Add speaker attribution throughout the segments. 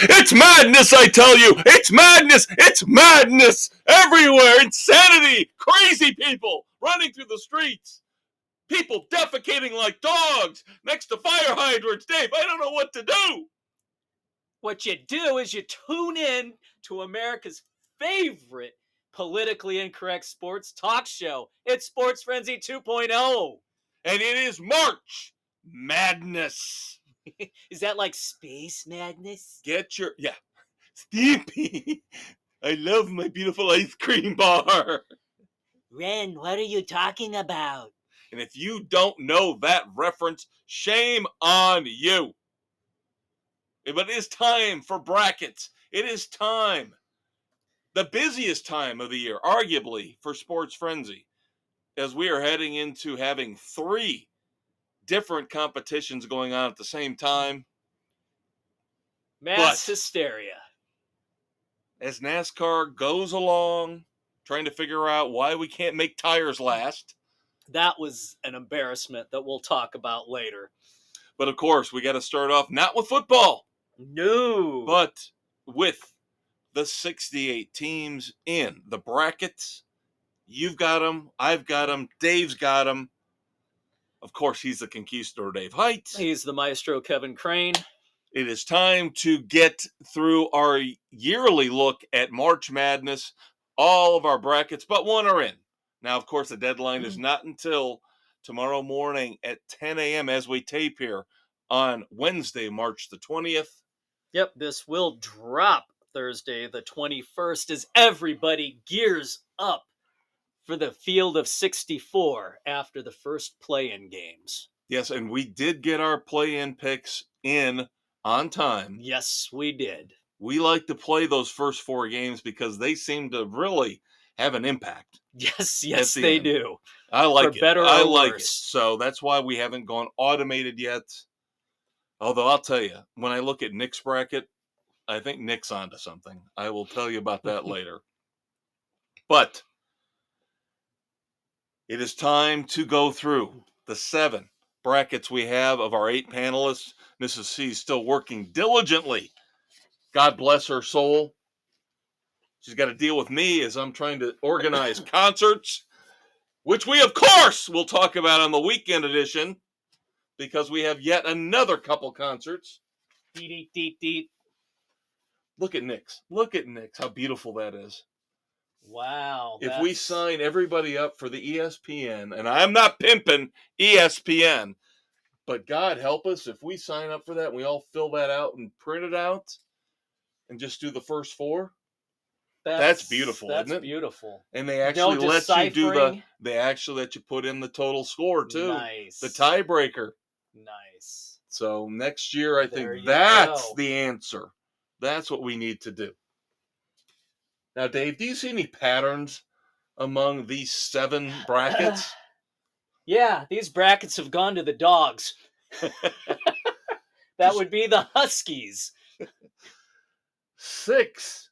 Speaker 1: It's madness, I tell you. It's madness. It's madness everywhere. Insanity. Crazy people running through the streets. People defecating like dogs next to fire hydrants. Dave, I don't know what to do.
Speaker 2: What you do is you tune in to America's favorite politically incorrect sports talk show. It's Sports Frenzy 2.0.
Speaker 1: And it is March Madness.
Speaker 2: Is that like space madness?
Speaker 1: Yeah. Steepy. I love my beautiful ice cream bar.
Speaker 2: Ren, what are you talking about?
Speaker 1: And if you don't know that reference, shame on you. But it is time for brackets. It is time. The busiest time of the year, arguably, for Sports Frenzy, as we are heading into having 3 different competitions going on at the same time.
Speaker 2: Mass hysteria.
Speaker 1: As NASCAR goes along, trying to figure out why we can't make tires last.
Speaker 2: That was an embarrassment that we'll talk about later.
Speaker 1: But of course, we got to start off not with football.
Speaker 2: No.
Speaker 1: But with the 68 teams in the brackets. You've got them. I've got them. Dave's got them. Of course, he's the conquistador, Dave Heights.
Speaker 2: He's the maestro, Kevin Crane.
Speaker 1: It is time to get through our yearly look at March Madness. All of our brackets, but one are in. Now, of course, the deadline is not until tomorrow morning at 10 a.m. as we tape here on Wednesday, March the 20th.
Speaker 2: Yep, this will drop Thursday, the 21st, as everybody gears up for the field of 64 after the first play-in games.
Speaker 1: Yes, and we did get our play-in picks in on time.
Speaker 2: Yes, we did.
Speaker 1: We like to play those first 4 games because they seem to really have an impact.
Speaker 2: Yes, they do.
Speaker 1: I like
Speaker 2: for
Speaker 1: it.
Speaker 2: Better or
Speaker 1: I like
Speaker 2: worse.
Speaker 1: it. So that's why we haven't gone automated yet. Although I'll tell you, when I look at Nick's bracket, I think Nick's onto something. I will tell you about that later. But it is time to go through the 7 brackets we have of our 8 panelists. Mrs. C is still working diligently. God bless her soul. She's got to deal with me as I'm trying to organize concerts, which we, of course, will talk about on the weekend edition because we have yet another couple concerts. Look at Nick's. Look at Nick's. How beautiful that is.
Speaker 2: Wow.
Speaker 1: If we sign everybody up for the ESPN, and I'm not pimping ESPN, but God help us if we sign up for that and we all fill that out and print it out and just do the first 4. That's beautiful, isn't it?
Speaker 2: That's beautiful.
Speaker 1: And they actually they actually let you put in the total score too.
Speaker 2: Nice.
Speaker 1: The tiebreaker.
Speaker 2: Nice.
Speaker 1: So next year I think that's the answer. That's what we need to do. Now, Dave, do you see any patterns among these 7 brackets?
Speaker 2: Yeah, these brackets have gone to the dogs. That would be the Huskies.
Speaker 1: 6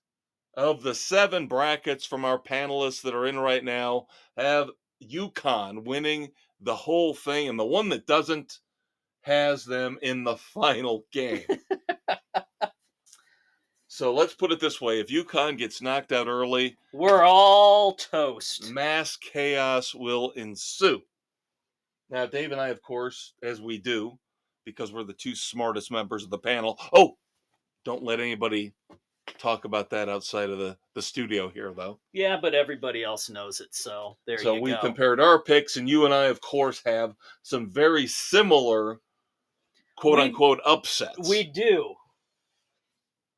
Speaker 1: of the 7 brackets from our panelists that are in right now have UConn winning the whole thing, and the one that doesn't has them in the final game. So let's put it this way. If UConn gets knocked out early,
Speaker 2: we're all toast.
Speaker 1: Mass chaos will ensue. Now, Dave and I, of course, as we do, because we're the 2 smartest members of the panel. Oh, don't let anybody talk about that outside of the studio here, though.
Speaker 2: Yeah, but everybody else knows it, so there you go.
Speaker 1: So we compared our picks, and you and I, of course, have some very similar, quote-unquote, upsets.
Speaker 2: We do.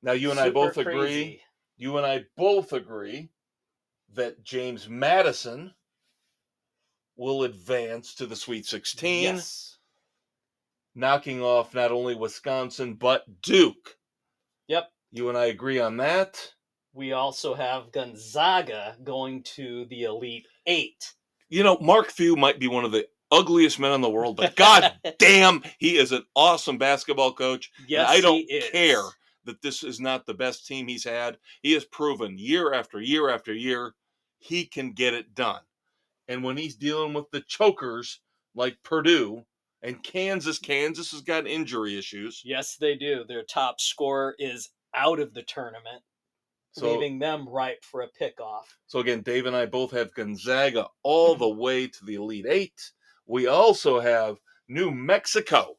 Speaker 1: Now, you and I both agree. You and I both agree that James Madison will advance to the Sweet 16.
Speaker 2: Yes.
Speaker 1: Knocking off not only Wisconsin, but Duke.
Speaker 2: Yep.
Speaker 1: You and I agree on that.
Speaker 2: We also have Gonzaga going to the Elite 8.
Speaker 1: You know, Mark Few might be one of the ugliest men in the world, but God damn, he is an awesome basketball coach.
Speaker 2: Yes,
Speaker 1: and I don't care that this is not the best team he's had. He has proven year after year after year he can get it done. And when he's dealing with the chokers like Purdue and Kansas has got injury issues.
Speaker 2: Yes, they do. Their top scorer is out of the tournament,
Speaker 1: So,
Speaker 2: leaving them ripe for a pickoff.
Speaker 1: So again, Dave and I both have Gonzaga all the way to the Elite Eight. We also have New Mexico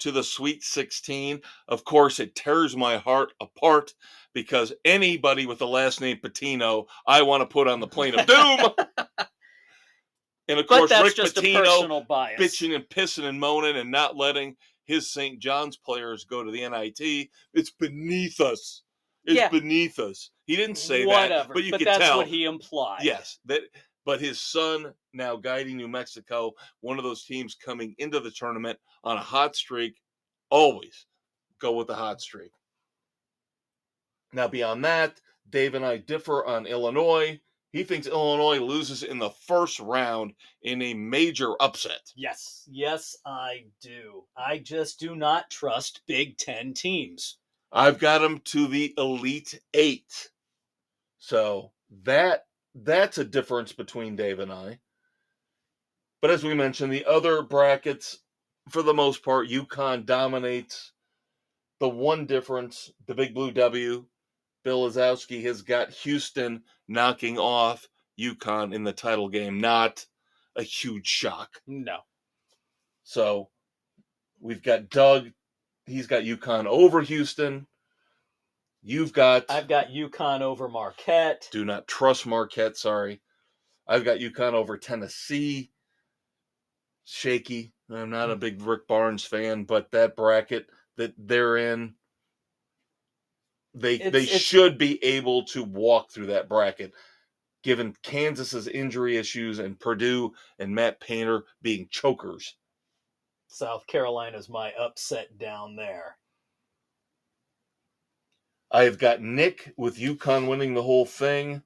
Speaker 1: to the Sweet 16. Of course, it tears my heart apart because anybody with the last name Pitino, I want to put on the plane of doom. And of course,
Speaker 2: that's
Speaker 1: Rick
Speaker 2: just
Speaker 1: Pitino
Speaker 2: a personal bias.
Speaker 1: bitching and pissing and moaning and not letting his St. John's players go to the NIT. It's beneath us. It's beneath us. He didn't say that, but you could tell.
Speaker 2: That's what he implied.
Speaker 1: Yes, but his son now guiding New Mexico, one of those teams coming into the tournament on a hot streak. Always go with the hot streak. Now, beyond that, Dave and I differ on Illinois. He thinks Illinois loses in the first round in a major upset.
Speaker 2: Yes, I do. I just do not trust Big Ten teams.
Speaker 1: I've got them to the Elite Eight. So that's a difference between Dave and I. But as we mentioned, the other brackets, for the most part, UConn dominates. The one difference, the Big Blue W, Bill Lazowski has got Houston knocking off UConn in the title game. Not a huge shock.
Speaker 2: No.
Speaker 1: So we've got Doug. He's got UConn over Houston. I've got
Speaker 2: UConn over Marquette.
Speaker 1: Do not trust Marquette, sorry. I've got UConn over Tennessee. Shaky. I'm not a big Rick Barnes fan, but that bracket that they're in, they should be able to walk through that bracket, given Kansas's injury issues and Purdue and Matt Painter being chokers.
Speaker 2: South Carolina's my upset down there.
Speaker 1: I've got Nick with UConn winning the whole thing.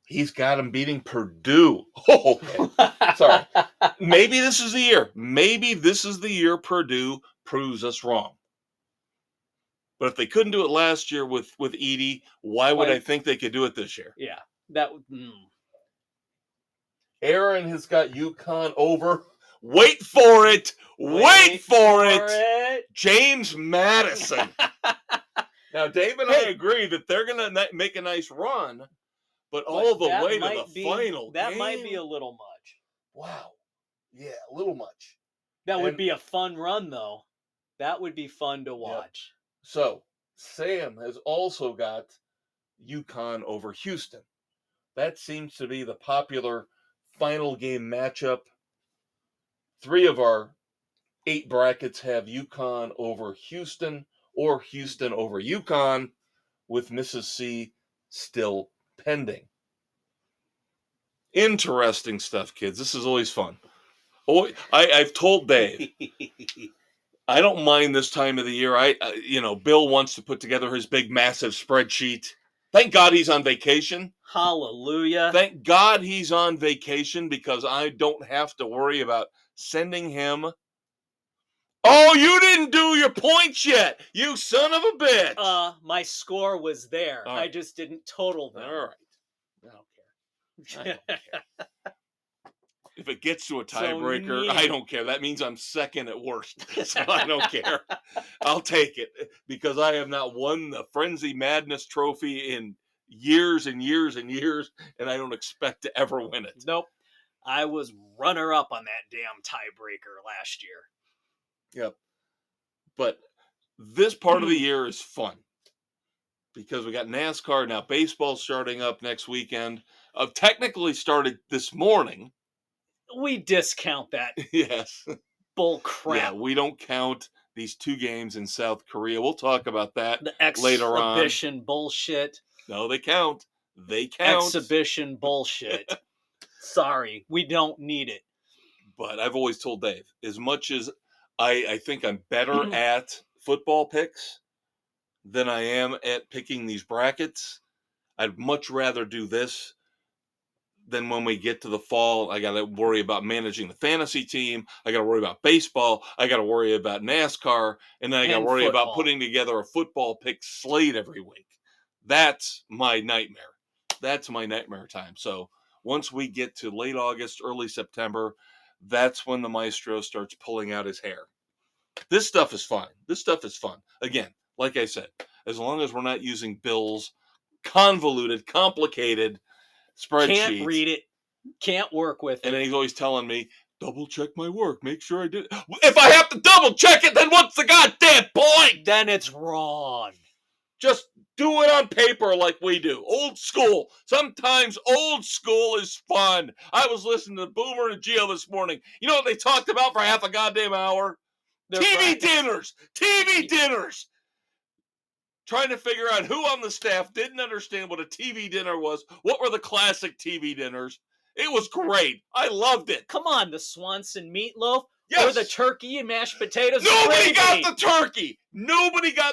Speaker 1: He's got him beating Purdue. Oh, okay. Sorry. Maybe this is the year. Maybe this is the year Purdue proves us wrong. But if they couldn't do it last year with Edie, why would I think they could do it this year?
Speaker 2: Yeah.
Speaker 1: Aaron has got UConn over. Wait for it. Wait for it. James Madison. Now, Dave and I agree that they're going to make a nice run, but all the way to the final
Speaker 2: That
Speaker 1: game,
Speaker 2: might be a little much.
Speaker 1: Wow. Yeah, a little much.
Speaker 2: That would be a fun run, though. That would be fun to watch.
Speaker 1: Yep. So, Sam has also got UConn over Houston. That seems to be the popular final game matchup. 3 of our 8 brackets have UConn over Houston or Houston over UConn, with Mrs. C still pending. Interesting stuff, kids. This is always fun. I've told Dave, I don't mind this time of the year. Bill wants to put together his big, massive spreadsheet. Thank God he's on vacation.
Speaker 2: Hallelujah.
Speaker 1: Thank God he's on vacation because I don't have to worry about sending him. Oh, you didn't do your points yet, you son of a bitch.
Speaker 2: My score was there.
Speaker 1: Right.
Speaker 2: I just didn't total them.
Speaker 1: All right. I don't care. If it gets to a tiebreaker, I don't care. That means I'm second at worst. So I don't care. I'll take it because I have not won the Frenzy Madness trophy in years and years and years, and I don't expect to ever win it.
Speaker 2: Nope. I was runner-up on that damn tiebreaker last year.
Speaker 1: Yep. But this part of the year is fun because we got NASCAR. Now baseball starting up next weekend. Technically started this morning.
Speaker 2: We discount that.
Speaker 1: Yes.
Speaker 2: Bull crap.
Speaker 1: Yeah, we don't count these 2 games in South Korea. We'll talk about that later on.
Speaker 2: Exhibition bullshit.
Speaker 1: No, they count. They count.
Speaker 2: Exhibition bullshit. Sorry, we don't need it.
Speaker 1: But I've always told Dave, as much as I think I'm better at football picks than I am at picking these brackets, I'd much rather do this than when we get to the fall. I got to worry about managing the fantasy team. I got to worry about baseball. I got to worry about NASCAR. And then I got to worry about putting together a football pick slate every week. That's my nightmare. That's my nightmare time. So once we get to late August, early September, that's when the maestro starts pulling out his hair. This stuff is fun. Again, like I said, as long as we're not using Bill's convoluted, complicated spreadsheets.
Speaker 2: Can't read it. Can't work with it.
Speaker 1: And then he's always telling me, double check my work. Make sure I did it. If I have to double check it, then what's the goddamn point?
Speaker 2: Then it's wrong.
Speaker 1: Just do it on paper like we do. Old school. Sometimes old school is fun. I was listening to Boomer and Gio this morning. You know what they talked about for half a goddamn hour? TV dinners. TV dinners. Trying to figure out who on the staff didn't understand what a TV dinner was. What were the classic TV dinners? It was great. I loved it.
Speaker 2: Come on, the Swanson meatloaf,
Speaker 1: Yes.
Speaker 2: or the turkey and mashed potatoes.
Speaker 1: Nobody got the turkey.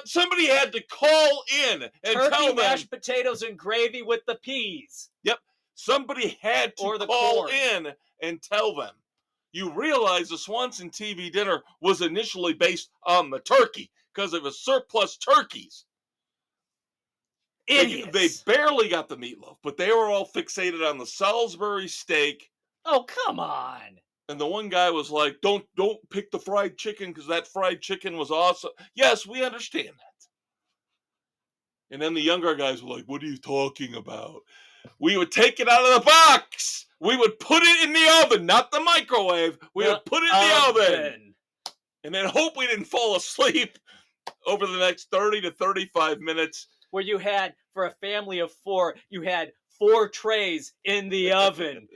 Speaker 1: Somebody had to call in and
Speaker 2: turkey,
Speaker 1: tell them.
Speaker 2: mashed potatoes and gravy with the peas.
Speaker 1: Yep. Somebody had to call in and tell them. You realize the Swanson TV dinner was initially based on the turkey because it was surplus turkeys.
Speaker 2: Idiots.
Speaker 1: They barely got the meatloaf, but they were all fixated on the Salisbury steak.
Speaker 2: Oh, come on.
Speaker 1: And the one guy was like, don't pick the fried chicken because that fried chicken was awesome. Yes, we understand that. And then the younger guys were like, what are you talking about? We would take it out of the box. We would put it in the oven, not the microwave. We would put it in the oven. And then hope we didn't fall asleep over the next 30 to 35 minutes.
Speaker 2: Where you had, for a family of 4, you had 4 trays in the oven.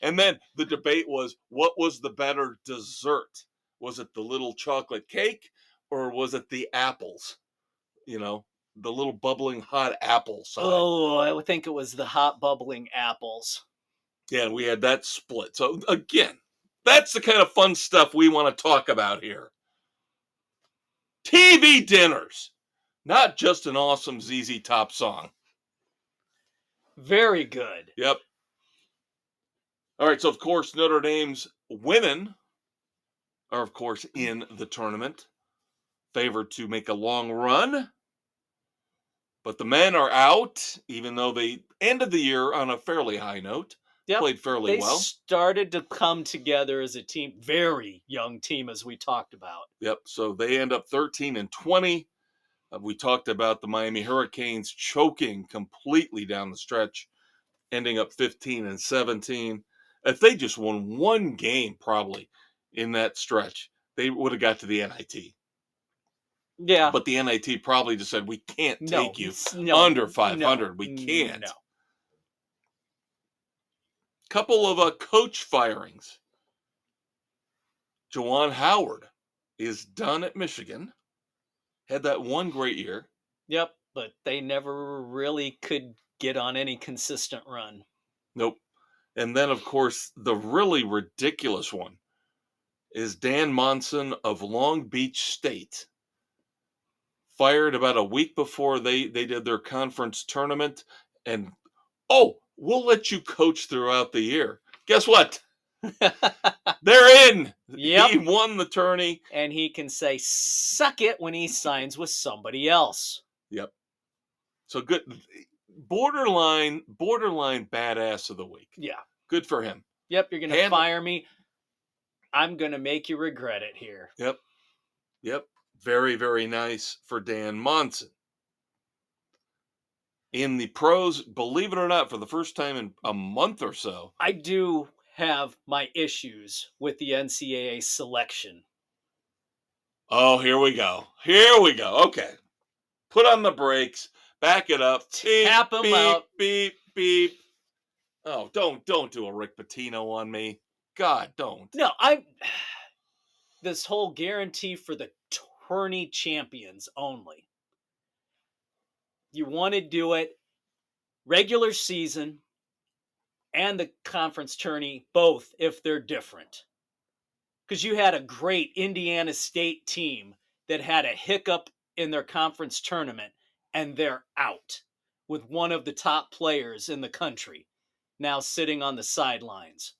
Speaker 1: And then the debate was, what was the better dessert? Was it the little chocolate cake or was it the apples? You know, the little bubbling hot apple side.
Speaker 2: Oh, I would think it was the hot bubbling apples.
Speaker 1: Yeah, and we had that split. So again, that's the kind of fun stuff we want to talk about here. TV dinners. Not just an awesome ZZ Top song.
Speaker 2: Very good.
Speaker 1: Yep. All right, so of course, Notre Dame's women are, of course, in the tournament, favored to make a long run. But the men are out, even though they ended the year on a fairly high note. Yep. Played fairly well.
Speaker 2: They started to come together as a team, very young team, as we talked about.
Speaker 1: Yep, so they end up 13-20. We talked about the Miami Hurricanes choking completely down the stretch, ending up 15-17. If they just won one game, probably in that stretch, they would have got to the NIT.
Speaker 2: Yeah,
Speaker 1: but the NIT probably just said, "We can't take you under 500. We can't." No. Couple of coach firings. Juwan Howard is done at Michigan. Had that one great year.
Speaker 2: Yep, but they never really could get on any consistent run.
Speaker 1: Nope. And then, of course, the really ridiculous one is Dan Monson of Long Beach State. Fired about a week before they did their conference tournament. And, we'll let you coach throughout the year. Guess what? They're in.
Speaker 2: Yep.
Speaker 1: He won the tourney.
Speaker 2: And he can say, suck it when he signs with somebody else.
Speaker 1: Yep. So good. Borderline badass of the week.
Speaker 2: Yeah.
Speaker 1: Good for him.
Speaker 2: Yep. You're going to fire me. I'm going to make you regret it here.
Speaker 1: Yep. Very, very nice for Dan Monson. In the pros, believe it or not, for the first time in a month or so.
Speaker 2: I do have my issues with the NCAA selection.
Speaker 1: Oh, here we go. Okay. Put on the brakes. Back it up.
Speaker 2: Tap them out.
Speaker 1: Beep, beep. Oh, don't do a Rick Pitino on me. God, don't.
Speaker 2: No, this whole guarantee for the tourney champions only. You want to do it regular season and the conference tourney, both if they're different. Because you had a great Indiana State team that had a hiccup in their conference tournament, and they're out with one of the top players in the country now sitting on the sidelines.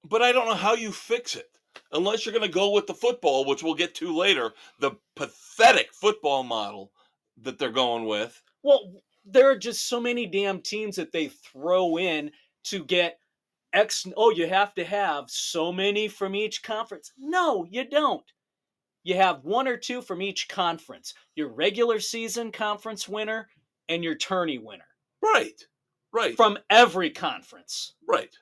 Speaker 1: But I don't know how you fix it. Unless you're going to go with the football, which we'll get to later, the pathetic football model that they're going with.
Speaker 2: Well, there are just so many damn teams that they throw in to get X. Oh, you have to have so many from each conference. No, you don't. You have one or two from each conference. Your regular season conference winner and your tourney winner.
Speaker 1: Right.
Speaker 2: From every conference.
Speaker 1: Right.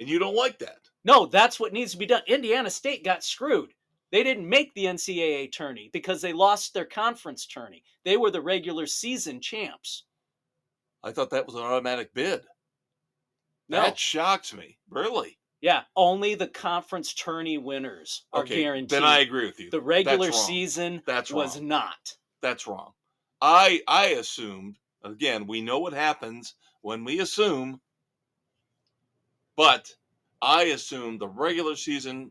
Speaker 1: And you don't like that.
Speaker 2: No, that's what needs to be done. Indiana State got screwed. They didn't make the NCAA tourney because they lost their conference tourney. They were the regular season champs.
Speaker 1: I thought that was an automatic bid.
Speaker 2: No.
Speaker 1: That shocks me. Really?
Speaker 2: Yeah, only the conference tourney winners are guaranteed.
Speaker 1: Then I agree with you.
Speaker 2: The regular season was not.
Speaker 1: That's wrong. I assumed, again, we know what happens when we assume, but I assumed the regular season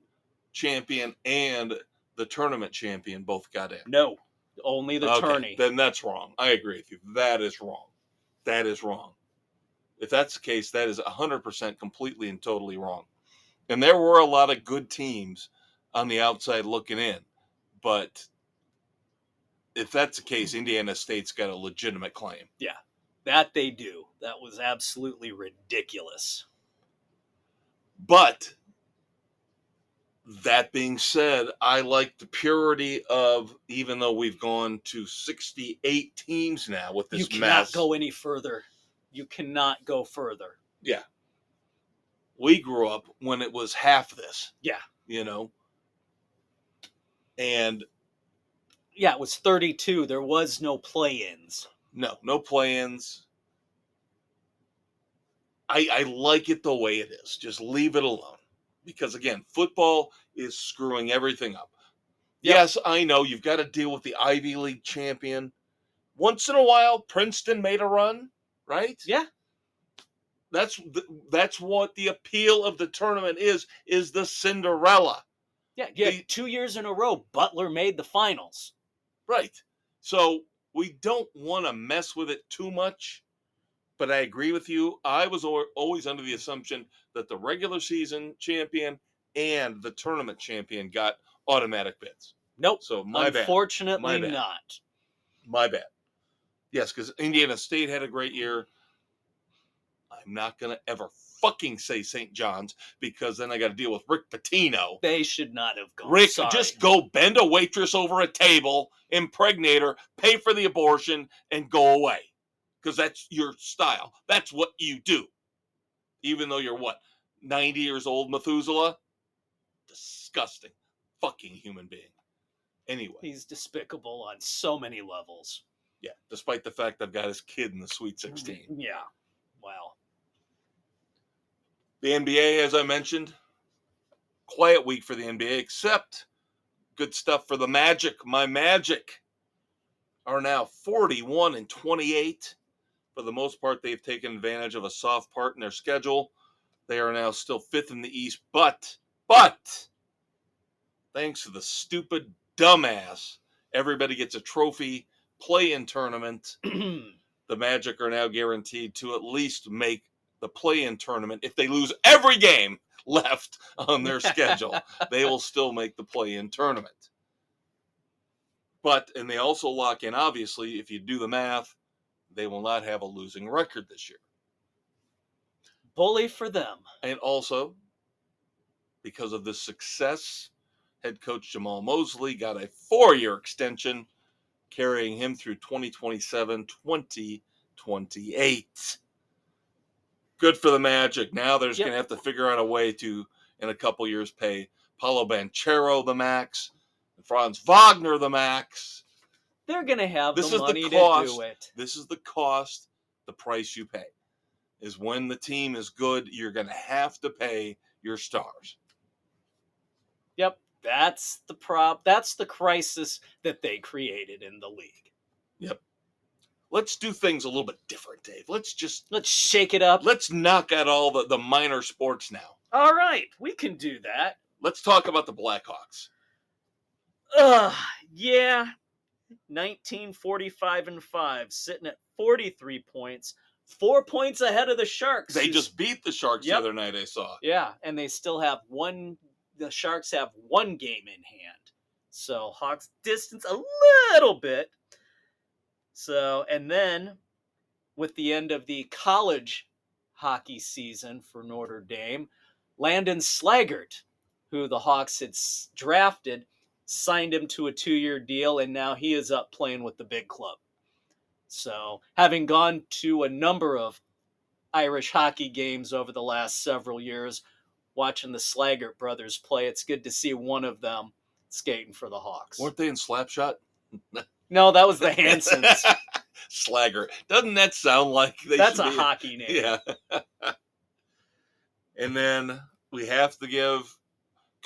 Speaker 1: champion and the tournament champion both got in.
Speaker 2: No, only the tourney.
Speaker 1: Then that's wrong. I agree with you. That is wrong. That is wrong. If that's the case, that is 100% completely and totally wrong. And there were a lot of good teams on the outside looking in. But if that's the case, Indiana State's got a legitimate claim.
Speaker 2: Yeah, that they do. That was absolutely ridiculous.
Speaker 1: But that being said, I like the purity of, even though we've gone to 68 teams now with this mess.
Speaker 2: You cannot go any further. You cannot go further.
Speaker 1: Yeah. We grew up when it was half this.
Speaker 2: Yeah.
Speaker 1: And
Speaker 2: yeah, it was 32. There was no play-ins.
Speaker 1: No play-ins. I like it the way it is. Just leave it alone. Because, again, football is screwing everything up. Yep. Yes, I know you've got to deal with the Ivy League champion. Once in a while, Princeton made a run, right?
Speaker 2: Yeah.
Speaker 1: That's what the appeal of the tournament is the Cinderella.
Speaker 2: Yeah, 2 years in a row, Butler made the finals.
Speaker 1: Right. So we don't want to mess with it too much. But I agree with you. I was always under the assumption that the regular season champion and the tournament champion got automatic bids.
Speaker 2: Nope.
Speaker 1: So my bad.
Speaker 2: Unfortunately not.
Speaker 1: My bad. Yes, because Indiana State had a great year. I'm not going to ever fucking say St. John's because then I got to deal with Rick Pitino.
Speaker 2: They should not have gone.
Speaker 1: Rick,
Speaker 2: Sorry.
Speaker 1: Just go bend a waitress over a table, impregnate her, pay for the abortion, and go away. Because that's your style. That's what you do. Even though you're, 90 years old, Methuselah? Disgusting. Fucking human being. Anyway.
Speaker 2: He's despicable on so many levels.
Speaker 1: Yeah, despite the fact I've got his kid in the Sweet 16.
Speaker 2: Yeah. Wow.
Speaker 1: The NBA, as I mentioned, quiet week for the NBA, except good stuff for the Magic. My Magic are now 41-28. For the most part, they've taken advantage of a soft part in their schedule. They are now still 5th in the East, but thanks to the stupid dumbass, everybody gets a trophy play-in tournament. The Magic are now guaranteed to at least make the play-in tournament. If they lose every game left on their schedule, they will still make the play-in tournament. And they also lock in, obviously, if you do the math, they will not have a losing record this year.
Speaker 2: Bully for them.
Speaker 1: And also, because of this success, head coach Jamal Mosley got a 4-year extension, carrying him through 2027, 2028. Good for the Magic. Now they're just going to have to figure out a way to, in a couple years, pay Paolo Banchero the max, Franz Wagner the max.
Speaker 2: They're going to have the money to do it.
Speaker 1: This is the cost, the price you pay. Is when the team is good, you're going to have to pay your stars.
Speaker 2: Yep, that's the That's the crisis that they created in the league.
Speaker 1: Yep. Let's do things a little bit different, Dave. Let's
Speaker 2: shake it up.
Speaker 1: Let's knock out all the minor sports now.
Speaker 2: All right, we can do that.
Speaker 1: Let's talk about the Blackhawks.
Speaker 2: Yeah. 1945-5, sitting at 43 points, 4 points ahead of the Sharks.
Speaker 1: They just beat the Sharks the other night, I saw.
Speaker 2: Yeah, and they still have the Sharks have one game in hand. So Hawks distance a little bit. So, and then with the end of the college hockey season for Notre Dame, Landon Slaggert, who the Hawks had drafted, signed him to a 2-year deal, and now he is up playing with the big club. So, having gone to a number of Irish hockey games over the last several years, watching the Slaggert brothers play, it's good to see one of them skating for the Hawks.
Speaker 1: Weren't they in Slapshot?
Speaker 2: No, that was the Hansons.
Speaker 1: Slagger. Doesn't that sound like they
Speaker 2: That's
Speaker 1: should
Speaker 2: a
Speaker 1: be?
Speaker 2: hockey name.
Speaker 1: Yeah. And then we have to give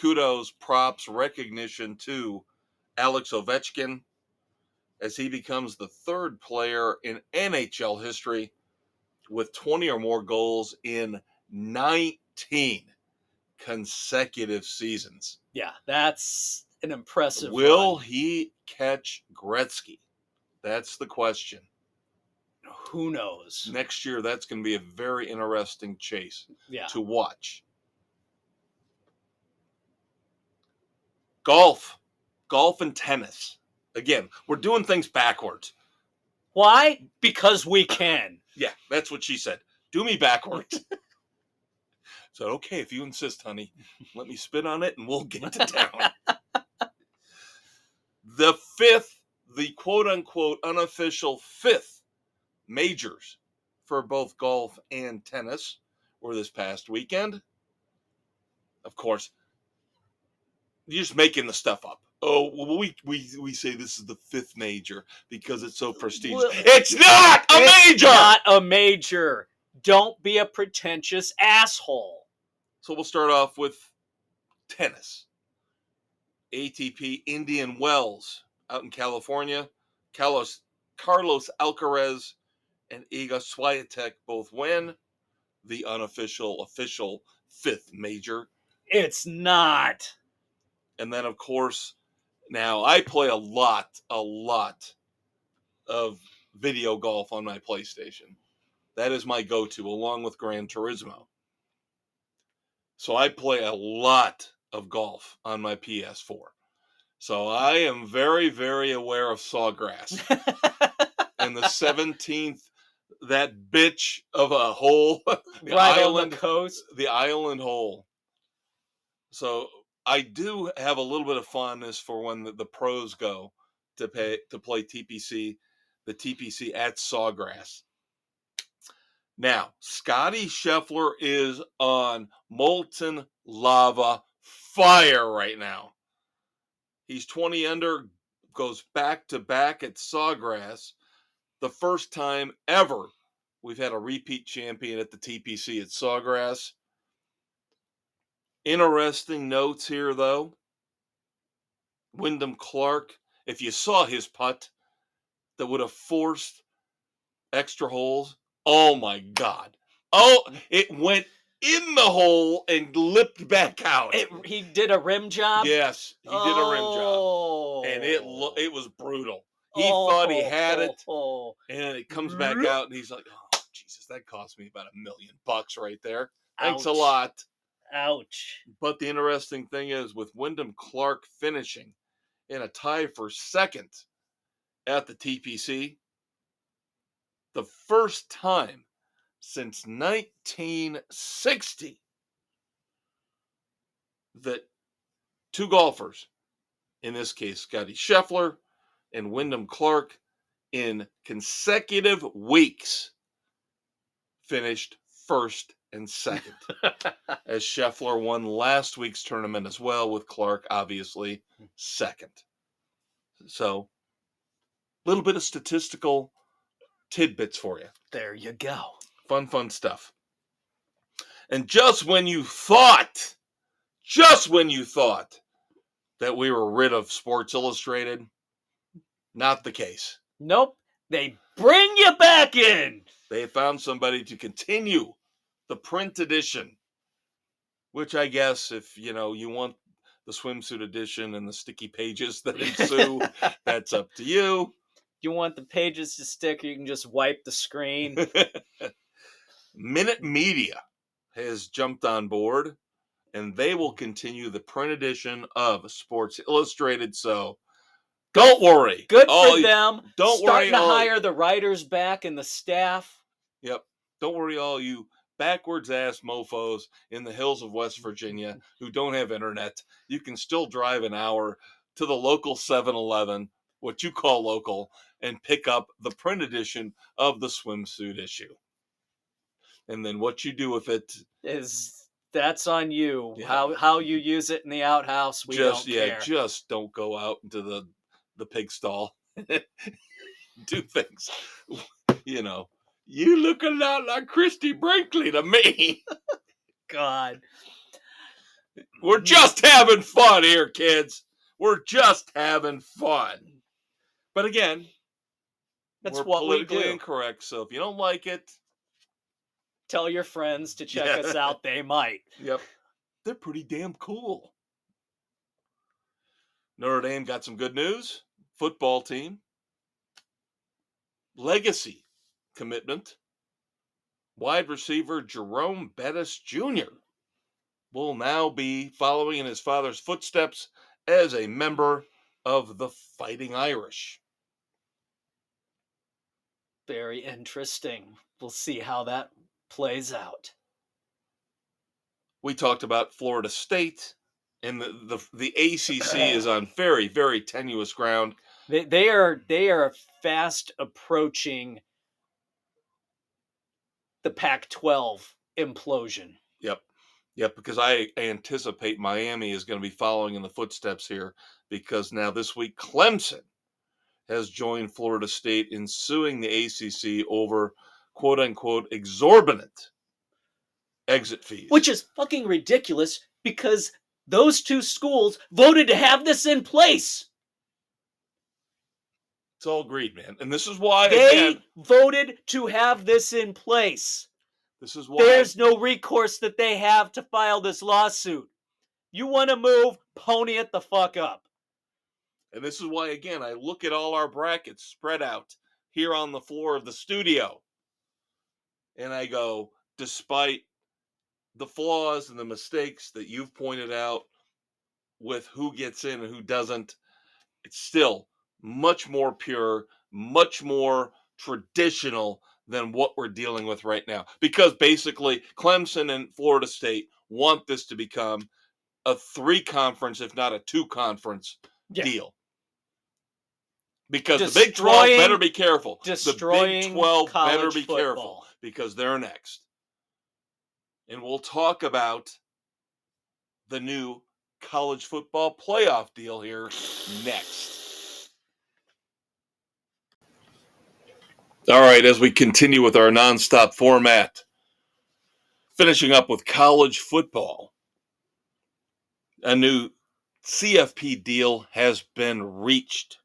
Speaker 1: kudos, props, recognition to Alex Ovechkin as he becomes the third player in NHL history with 20 or more goals in 19 consecutive seasons.
Speaker 2: Yeah, that's an impressive
Speaker 1: Will
Speaker 2: run.
Speaker 1: he catch Gretzky? That's the question.
Speaker 2: Who knows?
Speaker 1: Next year, that's going to be a very interesting chase to watch. Golf and tennis. Again, we're doing things backwards.
Speaker 2: Why? Because we can.
Speaker 1: Yeah, that's what she said. Do me backwards. So, okay, if you insist, honey, let me spit on it and we'll get to town. The quote-unquote unofficial fifth majors for both golf and tennis were this past weekend. Of course, you're just making the stuff up. Oh, well, we say this is the fifth major because it's so prestigious.
Speaker 2: Well,
Speaker 1: it's not a major!
Speaker 2: It's not a major. Don't be a pretentious asshole.
Speaker 1: So we'll start off with tennis. ATP Indian Wells out in California. Carlos Alcaraz and Iga Swiatek both win the official fifth major.
Speaker 2: It's not.
Speaker 1: And then, of course, now I play a lot of video golf on my PlayStation. That is my go-to, along with Gran Turismo. So I play a lot of golf on my PS4. So I am very, very aware of Sawgrass. And the 17th, that bitch of a hole, the
Speaker 2: right on the coast.
Speaker 1: The island hole. So I do have a little bit of fondness for when the pros go to play TPC, the TPC at Sawgrass. Now, Scottie Scheffler is on molten lava fire right now. He's 20 under, goes back-to-back at Sawgrass. The first time ever we've had a repeat champion at the TPC at Sawgrass. Interesting notes here, though. Wyndham Clark, if you saw his putt that would have forced extra holes, oh my God. Oh, it went in the hole and lipped back out.
Speaker 2: He did a rim job?
Speaker 1: Yes, he did a rim job. And it was brutal. He thought he had it, and it comes back out, and he's like, oh, Jesus, that cost me about $1 million right there. Thanks a lot.
Speaker 2: Ouch.
Speaker 1: But the interesting thing is, with Wyndham Clark finishing in a tie for second at the TPC, the first time since 1960 that two golfers, in this case Scottie Scheffler and Wyndham Clark, in consecutive weeks finished first and second. As Scheffler won last week's tournament as well, with Clark obviously second. So, a little bit of statistical tidbits for you.
Speaker 2: There you go.
Speaker 1: Fun stuff. And just when you thought that we were rid of Sports Illustrated, not the case.
Speaker 2: Nope. They bring you back in.
Speaker 1: They found somebody to continue the print edition, which I guess if, you want the swimsuit edition and the sticky pages that ensue, that's up to you.
Speaker 2: You want the pages to stick, or you can just wipe the screen.
Speaker 1: Minute Media has jumped on board, and they will continue the print edition of Sports Illustrated. So don't worry.
Speaker 2: Good for them.
Speaker 1: Don't
Speaker 2: Starting
Speaker 1: worry.
Speaker 2: to hire the writers back and the staff.
Speaker 1: Yep. Don't worry, all you backwards ass mofos in the hills of West Virginia who don't have internet. You can still drive an hour to the local 7-Eleven, what you call local, and pick up the print edition of the swimsuit issue. And then what you do with it
Speaker 2: that's on you.
Speaker 1: Yeah.
Speaker 2: How you use it in the outhouse, we don't care.
Speaker 1: Just don't go out into the pig stall. Do things. You know, you look a lot like Christy Brinkley to me.
Speaker 2: God.
Speaker 1: We're just having fun here, kids. We're just having fun. But again,
Speaker 2: that's
Speaker 1: we're
Speaker 2: what
Speaker 1: politically
Speaker 2: we do.
Speaker 1: incorrect. So if you don't like it,
Speaker 2: tell your friends to check us out. They might.
Speaker 1: Yep. They're pretty damn cool. Notre Dame got some good news. Football team. Legacy commitment. Wide receiver Jerome Bettis Jr. will now be following in his father's footsteps as a member of the Fighting Irish.
Speaker 2: Very interesting. We'll see how that plays out.
Speaker 1: We talked about Florida State, and the ACC is on very, very tenuous ground.
Speaker 2: They are fast approaching the Pac-12 implosion.
Speaker 1: Yep, because I anticipate Miami is going to be following in the footsteps here, because now this week Clemson has joined Florida State in suing the ACC over quote-unquote exorbitant exit fees.
Speaker 2: Which is fucking ridiculous, because those two schools voted to have this in place.
Speaker 1: It's all greed, man. And this is why,
Speaker 2: they voted to have this in place.
Speaker 1: This is why
Speaker 2: there's no recourse that they have to file this lawsuit. You want to move, pony it the fuck up.
Speaker 1: And this is why, again, I look at all our brackets spread out here on the floor of the studio, and I go, despite the flaws and the mistakes that you've pointed out with who gets in and who doesn't, it's still much more pure, much more traditional than what we're dealing with right now. Because basically, Clemson and Florida State want this to become a 3-conference, if not a 2-conference deal. Because the Big 12 better be careful. The Big 12 better be careful, because they're next. And we'll talk about the new college football playoff deal here next. All right, as we continue with our nonstop format, finishing up with college football, a new CFP deal has been reached.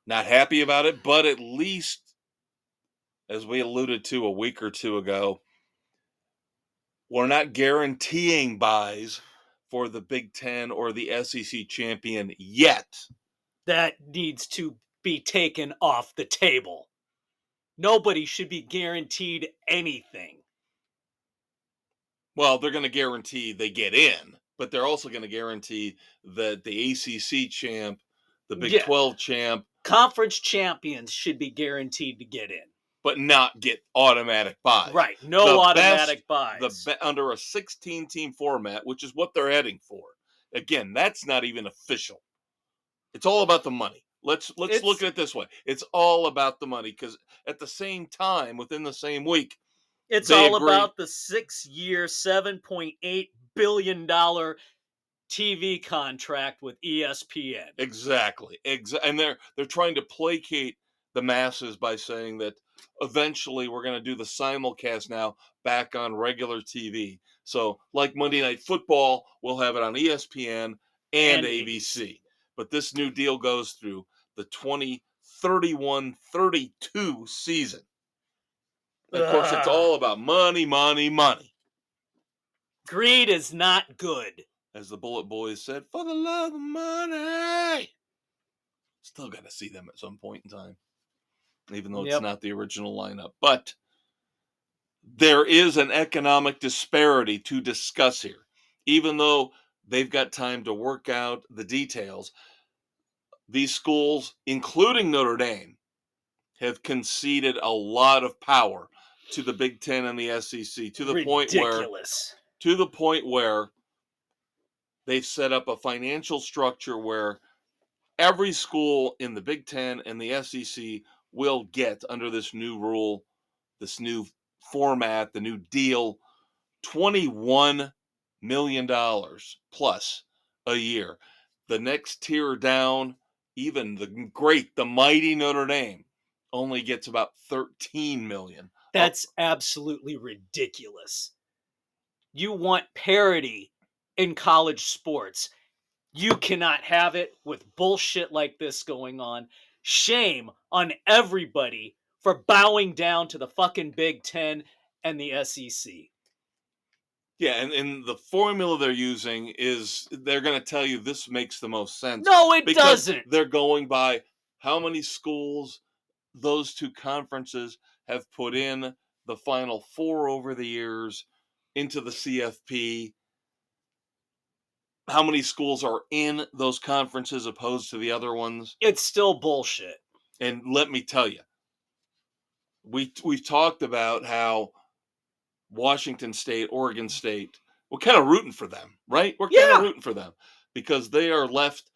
Speaker 1: Not happy about it, but at least, as we alluded to a week or two ago, we're not guaranteeing buys for the Big Ten or the SEC champion yet.
Speaker 2: That needs to be taken off the table. Nobody should be guaranteed anything.
Speaker 1: Well, they're going to guarantee they get in, but they're also going to guarantee that the ACC champ, the Big 12 champ,
Speaker 2: conference champions should be guaranteed to get in,
Speaker 1: but not get automatic buys.
Speaker 2: Right, no automatic buys.
Speaker 1: Under a 16-team format, which is what they're heading for. Again, that's not even official. It's all about the money. Let's look at it this way. It's all about the money, because at the same time, within the same week,
Speaker 2: it's all about the 6-year, $7.8 billion TV contract with ESPN.
Speaker 1: Exactly. And they're trying to placate the masses by saying that eventually we're going to do the simulcast now back on regular TV. So, like Monday Night Football, we'll have it on ESPN and ABC. But this new deal goes through the 2031-32 season. And of course, it's all about money, money, money.
Speaker 2: Greed is not good.
Speaker 1: As the Bullet Boys said, for the love of money. Still got to see them at some point in time, even though it's not the original lineup. But there is an economic disparity to discuss here. Even though they've got time to work out the details, these schools, including Notre Dame, have conceded a lot of power to the Big Ten and the SEC to the point where they've set up a financial structure where every school in the Big Ten and the SEC will get, under this new rule, this new format, the new deal, $21 million plus a year. The next tier down, even the mighty Notre Dame, only gets about $13 million.
Speaker 2: That's absolutely ridiculous. You want parity in college sports. You cannot have it with bullshit like this going on. Shame on everybody for bowing down to the fucking Big Ten and the SEC.
Speaker 1: Yeah, and the formula they're using is they're going to tell you this makes the most sense.
Speaker 2: No, it
Speaker 1: because
Speaker 2: doesn't.
Speaker 1: They're going by how many schools those two conferences have put in the Final Four over the years into the CFP. How many schools are in those conferences opposed to the other ones?
Speaker 2: It's still bullshit.
Speaker 1: And let me tell you, we've talked about how Washington State, Oregon State, we're kind of rooting for them, right? We're kind of rooting for them because they are left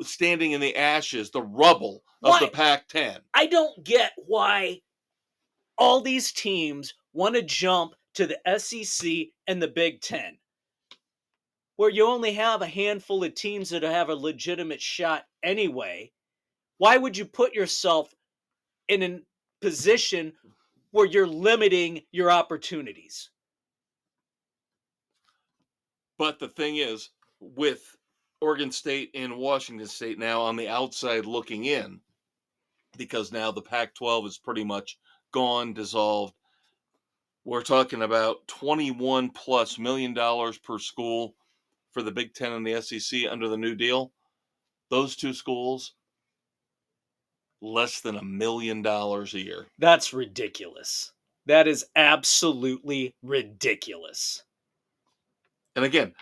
Speaker 1: standing in the ashes, the rubble of the Pac-10.
Speaker 2: I don't get why all these teams want to jump to the SEC and the Big Ten, where you only have a handful of teams that have a legitimate shot anyway. Why would you put yourself in a position where you're limiting your opportunities?
Speaker 1: But the thing is, with Oregon State and Washington State now on the outside looking in, because now the Pac-12 is pretty much gone, dissolved, we're talking about $21+ million per school for the Big Ten and the SEC under the new deal. Those two schools, less than $1 million a year.
Speaker 2: That's ridiculous. That is absolutely ridiculous.
Speaker 1: And again,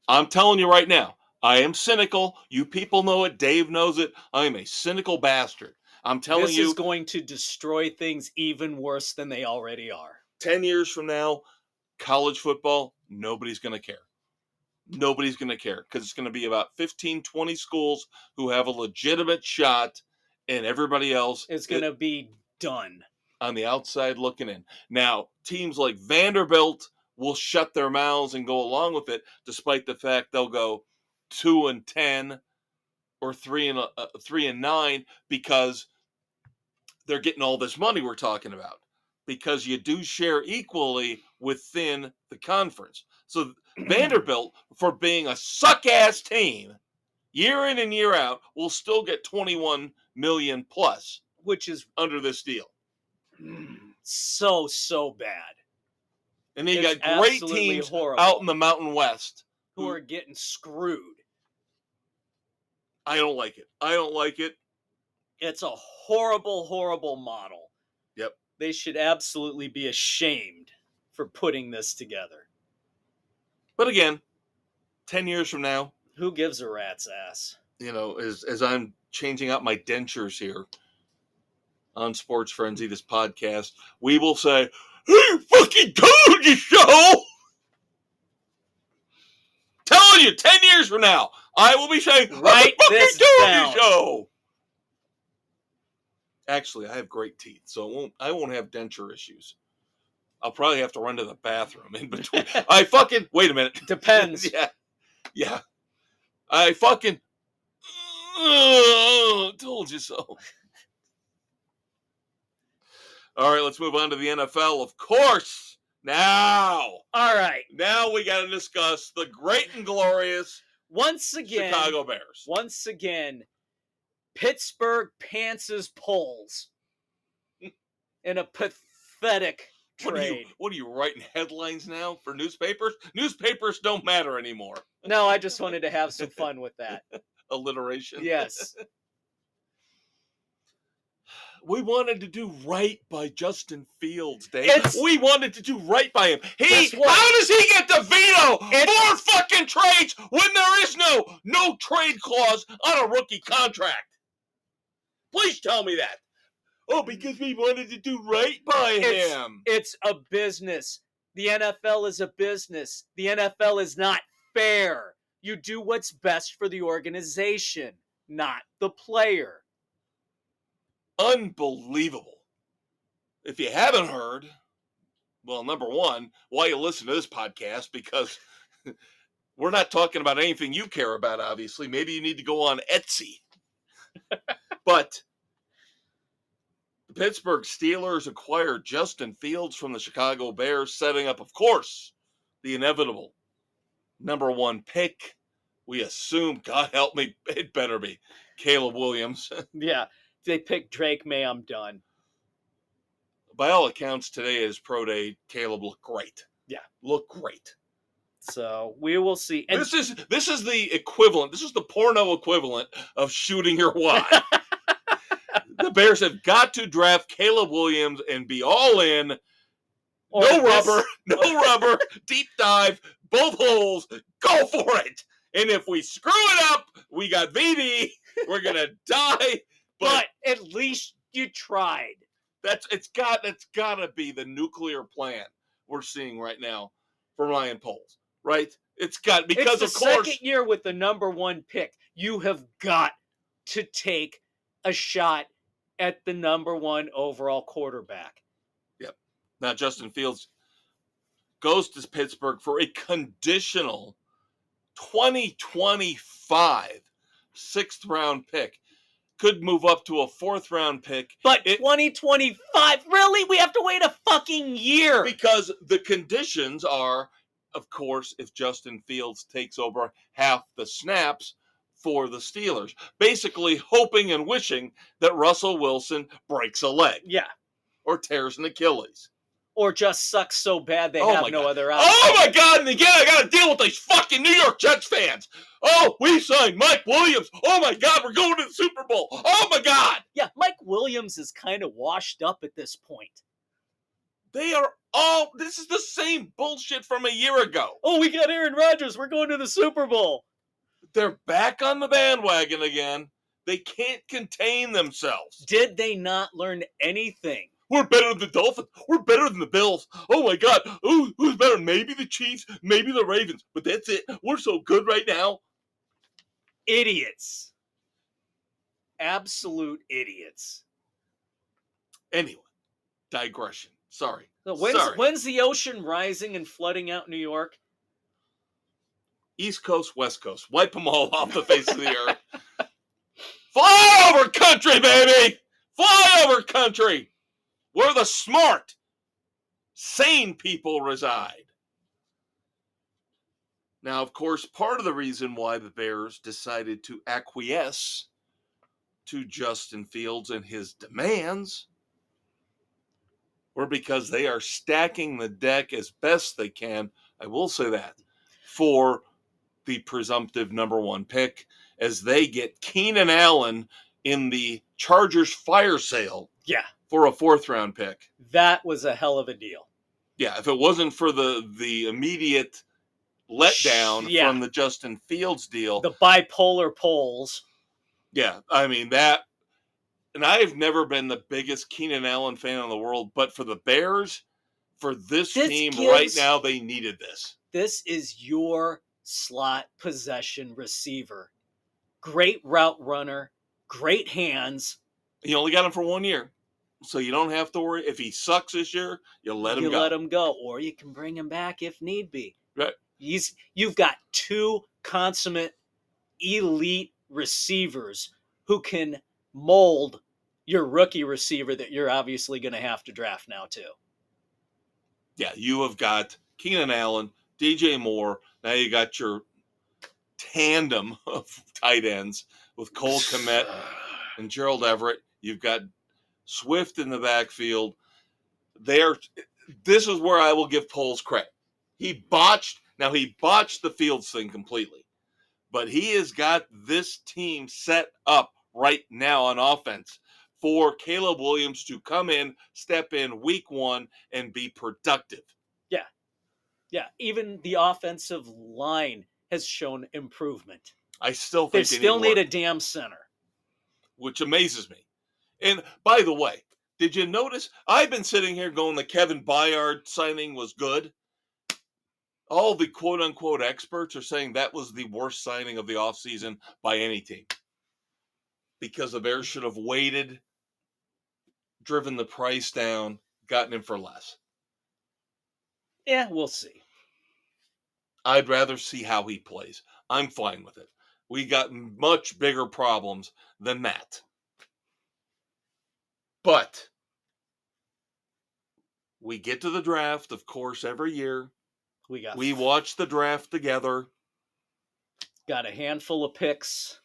Speaker 1: I'm telling you right now, I am cynical. You people know it. Dave knows it. I am a cynical bastard. I'm telling you.
Speaker 2: This is going to destroy things even worse than they already are.
Speaker 1: 10 years from now, college football, nobody's going to care. Nobody's going to care because it's going to be about 15, 20 schools who have a legitimate shot, and everybody else
Speaker 2: is going to be done
Speaker 1: on the outside looking in. Now, teams like Vanderbilt will shut their mouths and go along with it, despite the fact they'll go 2-10 or 3-9 because they're getting all this money we're talking about. Because you do share equally within the conference. So Vanderbilt, for being a suck-ass team, year in and year out, will still get $21 million plus,
Speaker 2: which is
Speaker 1: under this deal.
Speaker 2: So bad.
Speaker 1: And then you got great teams horrible out in the Mountain West
Speaker 2: who are getting screwed.
Speaker 1: I don't like it.
Speaker 2: It's a horrible, horrible model.
Speaker 1: Yep.
Speaker 2: They should absolutely be ashamed for putting this together.
Speaker 1: But again, 10 years from now,
Speaker 2: who gives a rat's ass?
Speaker 1: You know, as I'm changing out my dentures here on Sports Frenzy, this podcast, we will say, "Hey, fucking told you so!" Telling you, 10 years from now, I will be saying, "Write this down." So. Actually, I have great teeth, so I won't have denture issues. I'll probably have to run to the bathroom in between. Wait a minute.
Speaker 2: Depends.
Speaker 1: Yeah. Told you so. All right, let's move on to the NFL, of course. Now.
Speaker 2: All right.
Speaker 1: Now we got to discuss the great and glorious Chicago Bears.
Speaker 2: Once again, Pittsburgh pantses polls in a pathetic trade.
Speaker 1: What are you writing headlines now for newspapers? Newspapers don't matter anymore.
Speaker 2: No, I just wanted to have some fun with that.
Speaker 1: Alliteration.
Speaker 2: Yes.
Speaker 1: We wanted to do right by Justin Fields, Dave. We wanted to do right by him. How does he get to veto more fucking trades when there is no trade clause on a rookie contract? Please tell me that. Oh, because we wanted to do right by him.
Speaker 2: It's a business. The NFL is a business. The NFL is not fair. You do what's best for the organization, not the player.
Speaker 1: Unbelievable. If you haven't heard, well, number one, why you listen to this podcast, because we're not talking about anything you care about, obviously. Maybe you need to go on Etsy. But the Pittsburgh Steelers acquired Justin Fields from the Chicago Bears, setting up, of course, the inevitable number one pick. We assume, God help me, it better be Caleb Williams.
Speaker 2: Yeah, if they pick Drake May, I'm done.
Speaker 1: By all accounts, today is pro day. Caleb looked great.
Speaker 2: Yeah,
Speaker 1: looked great.
Speaker 2: So we will see.
Speaker 1: And this is the equivalent. This is the porno equivalent of shooting your wad. The Bears have got to draft Caleb Williams and be all in. No rubber, deep dive, both holes, go for it. And if we screw it up, we got VD. We're gonna die.
Speaker 2: But at least you tried.
Speaker 1: It's gotta be the nuclear plan we're seeing right now for Ryan Poles, right? It's got, because
Speaker 2: it's
Speaker 1: of course,
Speaker 2: second year with the number one pick. You have got to take a shot at the number one overall quarterback.
Speaker 1: Yep. Now Justin Fields goes to Pittsburgh for a conditional 2025 sixth round pick. Could move up to a fourth round pick.
Speaker 2: But 2025, really? We have to wait a fucking year.
Speaker 1: Because the conditions are, of course, if Justin Fields takes over half the snaps for the Steelers. Basically hoping and wishing that Russell Wilson breaks a leg.
Speaker 2: Yeah.
Speaker 1: Or tears an Achilles.
Speaker 2: Or just sucks so bad they have no other option.
Speaker 1: Oh my God, and again I gotta deal with these fucking New York Jets fans. Oh, we signed Mike Williams. Oh my God, we're going to the Super Bowl. Oh my God.
Speaker 2: Yeah, Mike Williams is kind of washed up at this point.
Speaker 1: This is the same bullshit from a year ago.
Speaker 2: Oh, we got Aaron Rodgers. We're going to the Super Bowl.
Speaker 1: They're back on the bandwagon again. They can't contain themselves.
Speaker 2: Did they not learn anything?
Speaker 1: We're better than the Dolphins. We're better than the Bills. Oh my God. Who's better? Maybe the Chiefs, maybe the Ravens. But that's it. We're so good right now.
Speaker 2: Idiots. Absolute idiots.
Speaker 1: Anyway, digression. Sorry.
Speaker 2: So when's the ocean rising and flooding out New York?
Speaker 1: East Coast, West Coast. Wipe them all off the face of the earth. Fly over country, baby! Fly over country! Where the smart, sane people reside. Now, of course, part of the reason why the Bears decided to acquiesce to Justin Fields and his demands were because they are stacking the deck as best they can, I will say that, for the presumptive number one pick, as they get Keenan Allen in the Chargers fire sale.
Speaker 2: Yeah.
Speaker 1: For a fourth round pick.
Speaker 2: That was a hell of a deal.
Speaker 1: Yeah, if it wasn't for the immediate letdown from the Justin Fields deal.
Speaker 2: The bipolar polls.
Speaker 1: Yeah, I mean that, and I've never been the biggest Keenan Allen fan in the world, but for the Bears, for this team right now, they needed this.
Speaker 2: This is your slot possession receiver. Great route runner, great hands.
Speaker 1: You only got him for 1 year. So you don't have to worry. If he sucks this year, you let him go.
Speaker 2: Or you can bring him back if need be.
Speaker 1: Right.
Speaker 2: You've got two consummate elite receivers who can mold your rookie receiver that you're obviously going to have to draft now too.
Speaker 1: Yeah, you have got Keenan Allen, DJ Moore. Now you got your tandem of tight ends with Cole Kmet and Gerald Everett. You've got Swift in the backfield. This is where I will give Poles credit. He botched the Fields thing completely. But he has got this team set up right now on offense for Caleb Williams to come in, step in week one, and be productive.
Speaker 2: Yeah. Yeah. Even the offensive line has shown improvement.
Speaker 1: I still think
Speaker 2: they still need a damn center.
Speaker 1: Which amazes me. And by the way, did you notice? I've been sitting here going the Kevin Byard signing was good. all the quote-unquote experts are saying that was the worst signing of the offseason by any team. Because the Bears should have waited, driven the price down, gotten him for less.
Speaker 2: Yeah, we'll see.
Speaker 1: I'd rather see how he plays. I'm fine with it. We got much bigger problems than that. But we get to the draft, of course, every year. We watch the draft together.
Speaker 2: Got a handful of picks.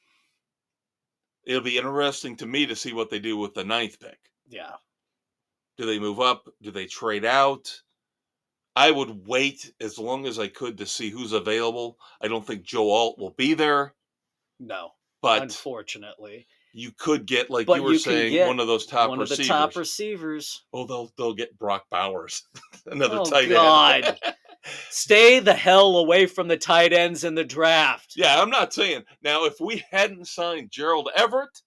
Speaker 1: It'll be interesting to me to see what they do with the 9th pick.
Speaker 2: Yeah.
Speaker 1: Do they move up? Do they trade out? I would wait as long as I could to see who's available. I don't think Joe Alt will be there.
Speaker 2: No,
Speaker 1: but
Speaker 2: unfortunately.
Speaker 1: You could get, like you were saying, one of those top receivers.
Speaker 2: One of the top receivers.
Speaker 1: Oh, they'll get Brock Bowers. Another tight
Speaker 2: end. Stay the hell away from the tight ends in the draft.
Speaker 1: Yeah, I'm not saying. Now, if we hadn't signed Gerald Everett,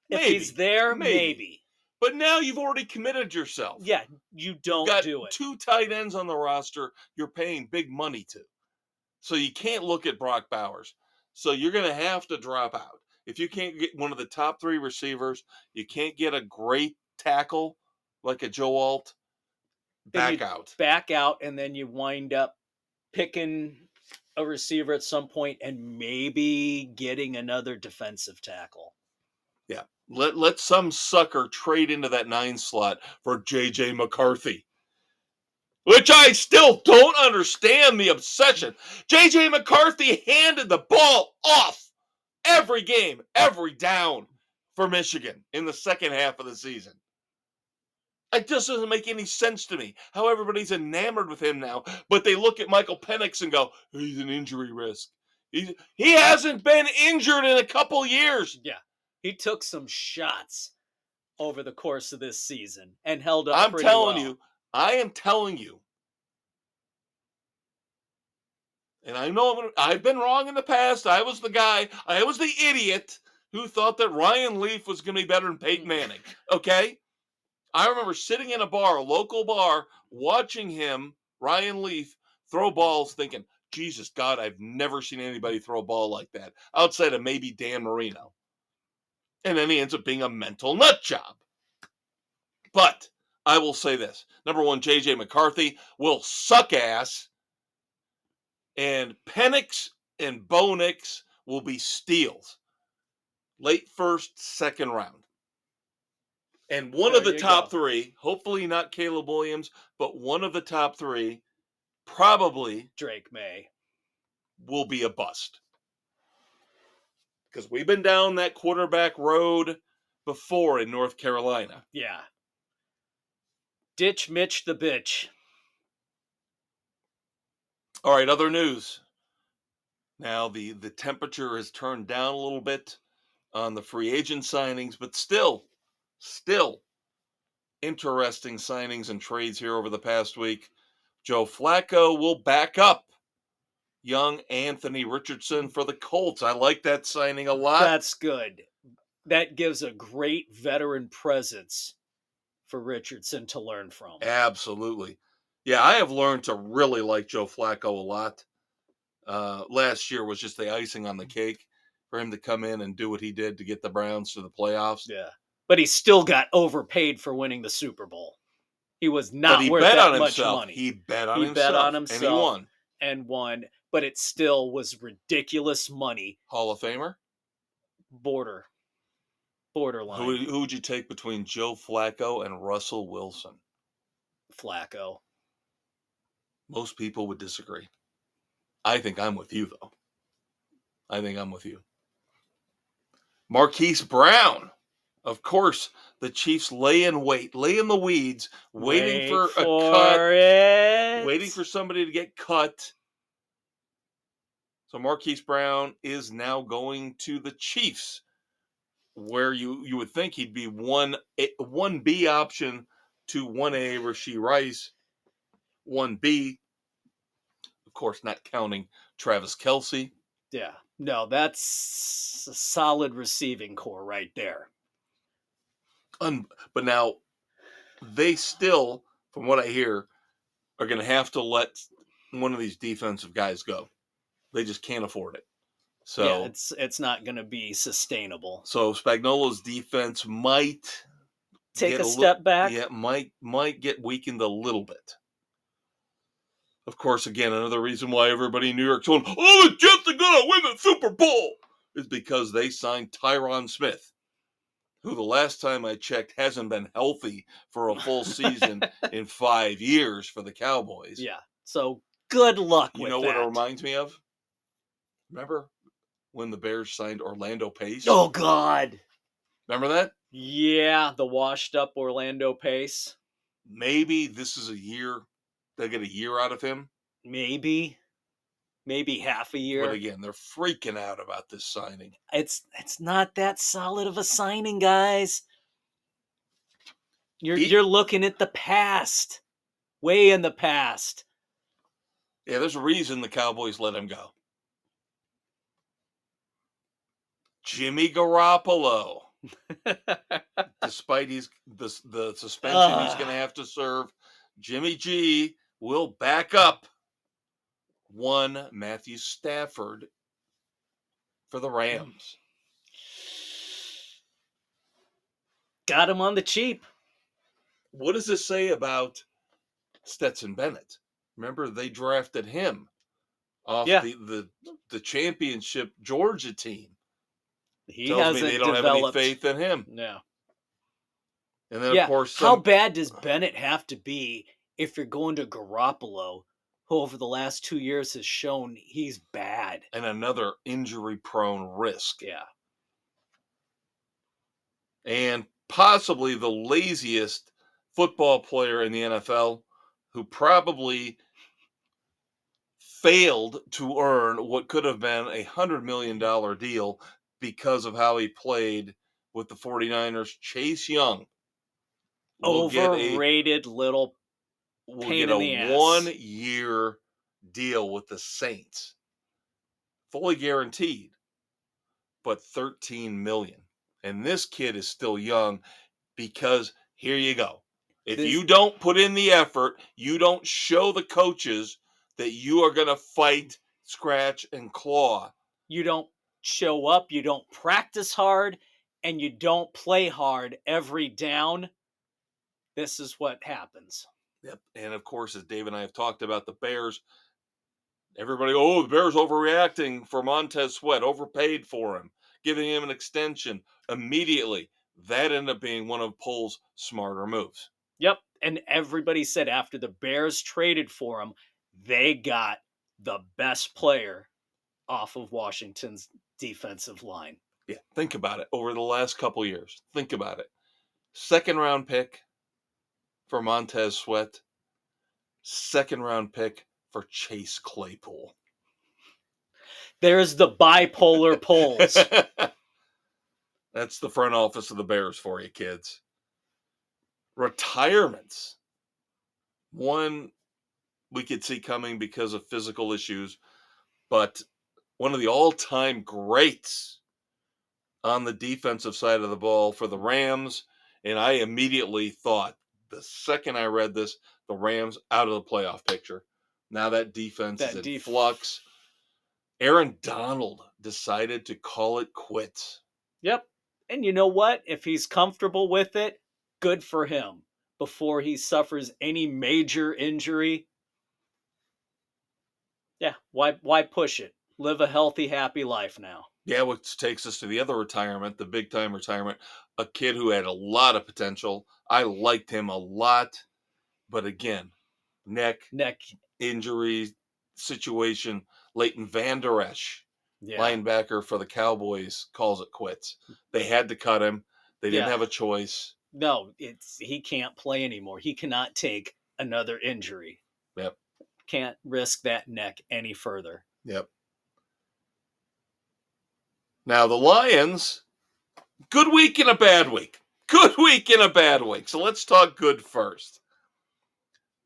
Speaker 2: maybe. If he's there, maybe.
Speaker 1: But now you've already committed yourself.
Speaker 2: Yeah, you don't do it.
Speaker 1: 2 tight ends on the roster you're paying big money to. So you can't look at Brock Bowers. So you're going to have to drop out. If you can't get one of the top 3 receivers, you can't get a great tackle like a Joe Alt, back out.
Speaker 2: And then you wind up picking a receiver at some point and maybe getting another defensive tackle.
Speaker 1: Yeah. Let some sucker trade into that 9 slot for J.J. McCarthy. Which I still don't understand the obsession. J.J. McCarthy handed the ball off every game, every down for Michigan in the second half of the season. It just doesn't make any sense to me how everybody's enamored with him now, but they look at Michael Penix and go, he's an injury risk. He hasn't been injured in a couple years.
Speaker 2: Yeah, he took some shots over the course of this season and held up pretty well.
Speaker 1: I am telling you, and I know I've been wrong in the past. I was the idiot who thought that Ryan Leaf was going to be better than Peyton Manning. Okay? I remember sitting in a local bar, watching him, Ryan Leaf, throw balls thinking, Jesus God, I've never seen anybody throw a ball like that, outside of maybe Dan Marino. And then he ends up being a mental nut job. But I will say this. Number 1, J.J. McCarthy will suck ass. And Penix and Bo Nix will be steals. Late first, second round. And one of the top 3, hopefully not Caleb Williams, but one of the top 3, probably
Speaker 2: Drake May,
Speaker 1: will be a bust. Because we've been down that quarterback road before in North Carolina.
Speaker 2: Yeah. Ditch Mitch the bitch.
Speaker 1: All right, other news. Now, the temperature has turned down a little bit on the free agent signings, but still interesting signings and trades here over the past week. Joe Flacco will back up young Anthony Richardson for the Colts. I like that signing a lot.
Speaker 2: That's good. That gives a great veteran presence for Richardson to learn from.
Speaker 1: Absolutely. Yeah, I have learned to really like Joe Flacco a lot. Last year was just the icing on the cake for him to come in and do what he did to get the Browns to the playoffs.
Speaker 2: Yeah. But he still got overpaid for winning the Super Bowl. He was not worth that much money.
Speaker 1: He bet on himself. And he won.
Speaker 2: And won. But it still was ridiculous money.
Speaker 1: Hall of Famer?
Speaker 2: Borderline.
Speaker 1: Who would you take between Joe Flacco and Russell Wilson?
Speaker 2: Flacco.
Speaker 1: Most people would disagree. I think I'm with you, though. I think I'm with you. Marquise Brown. Of course, the Chiefs lay in the weeds, waiting for a cut, waiting for somebody to get cut. So Marquise Brown is now going to the Chiefs, where you would think he'd be 1B option to 1A Rashee Rice, 1B, of course, not counting Travis Kelce.
Speaker 2: Yeah, no, that's a solid receiving core right there.
Speaker 1: But now, they still, from what I hear, are going to have to let one of these defensive guys go. They just can't afford it.
Speaker 2: Yeah,
Speaker 1: So
Speaker 2: it's not going to be sustainable.
Speaker 1: so Spagnuolo's defense might
Speaker 2: Take
Speaker 1: get
Speaker 2: a step back.
Speaker 1: Yeah, might get weakened a little bit. Of course, again, another reason why everybody in New York's going, oh, the Jets are going to win the Super Bowl, is because they signed Tyron Smith, who the last time I checked hasn't been healthy for a full season in 5 years for the Cowboys.
Speaker 2: Yeah. So good luck
Speaker 1: You
Speaker 2: with
Speaker 1: know
Speaker 2: that.
Speaker 1: what it reminds me of? Remember when the Bears signed Orlando Pace?
Speaker 2: Oh, God.
Speaker 1: Remember that?
Speaker 2: Yeah, the washed up Orlando Pace.
Speaker 1: Maybe this is a year, they'll get a year out of him.
Speaker 2: Maybe half a year.
Speaker 1: But again, they're freaking out about this signing.
Speaker 2: It's not that solid of a signing, guys. You're looking at the past, way in the past.
Speaker 1: Yeah, there's a reason the Cowboys let him go. Jimmy Garoppolo, despite the suspension he's going to have to serve, Jimmy G will back up one Matthew Stafford for the Rams.
Speaker 2: Got him on the cheap.
Speaker 1: What does this say about Stetson Bennett? Remember, they drafted him off the championship Georgia team.
Speaker 2: He
Speaker 1: Tells
Speaker 2: hasn't
Speaker 1: me they don't
Speaker 2: developed.
Speaker 1: have any faith in him.
Speaker 2: No.
Speaker 1: And then, of course,
Speaker 2: how bad does Bennett have to be if you're going to Garoppolo, who over the last 2 years has shown he's bad?
Speaker 1: And another injury-prone risk.
Speaker 2: Yeah.
Speaker 1: And possibly the laziest football player in the NFL, who probably failed to earn what could have been a $100 million deal because of how he played with the 49ers, Chase Young.
Speaker 2: Overrated little pain in the ass.
Speaker 1: 1-year deal with the Saints. Fully guaranteed, but $13 million. And this kid is still young because here you go. If you don't put in the effort, you don't show the coaches that you are going to fight, scratch, and claw.
Speaker 2: You don't show up, you don't practice hard, and you don't play hard every down. This is what happens.
Speaker 1: Yep. And of course, as Dave and I have talked about the Bears, everybody, the Bears overreacting for Montez Sweat, overpaid for him, giving him an extension immediately. That ended up being one of Pohl's smarter moves.
Speaker 2: Yep. And everybody said after the Bears traded for him, they got the best player off of Washington's defensive line.
Speaker 1: Yeah, think about it. Over the last couple years, think about it. 2nd-round pick for Montez Sweat. 2nd-round pick for Chase Claypool.
Speaker 2: There's the bipolar polls.
Speaker 1: That's the front office of the Bears for you, kids. Retirements. One we could see coming because of physical issues, but one of the all-time greats on the defensive side of the ball for the Rams, and I immediately thought, the second I read this, the Rams out of the playoff picture. Now that defense is in flux. Aaron Donald decided to call it quits.
Speaker 2: Yep. And you know what? If he's comfortable with it, good for him. Before he suffers any major injury, yeah, why push it? Live a healthy, happy life now.
Speaker 1: Yeah, which takes us to the other retirement, the big-time retirement. A kid who had a lot of potential. I liked him a lot. But again, neck injury situation. Leighton Vander Esch, linebacker for the Cowboys, calls it quits. They had to cut him. They didn't have a choice.
Speaker 2: No, he can't play anymore. He cannot take another injury.
Speaker 1: Yep.
Speaker 2: Can't risk that neck any further.
Speaker 1: Yep. Now the Lions, good week and a bad week. Good week and a bad week. So let's talk good first.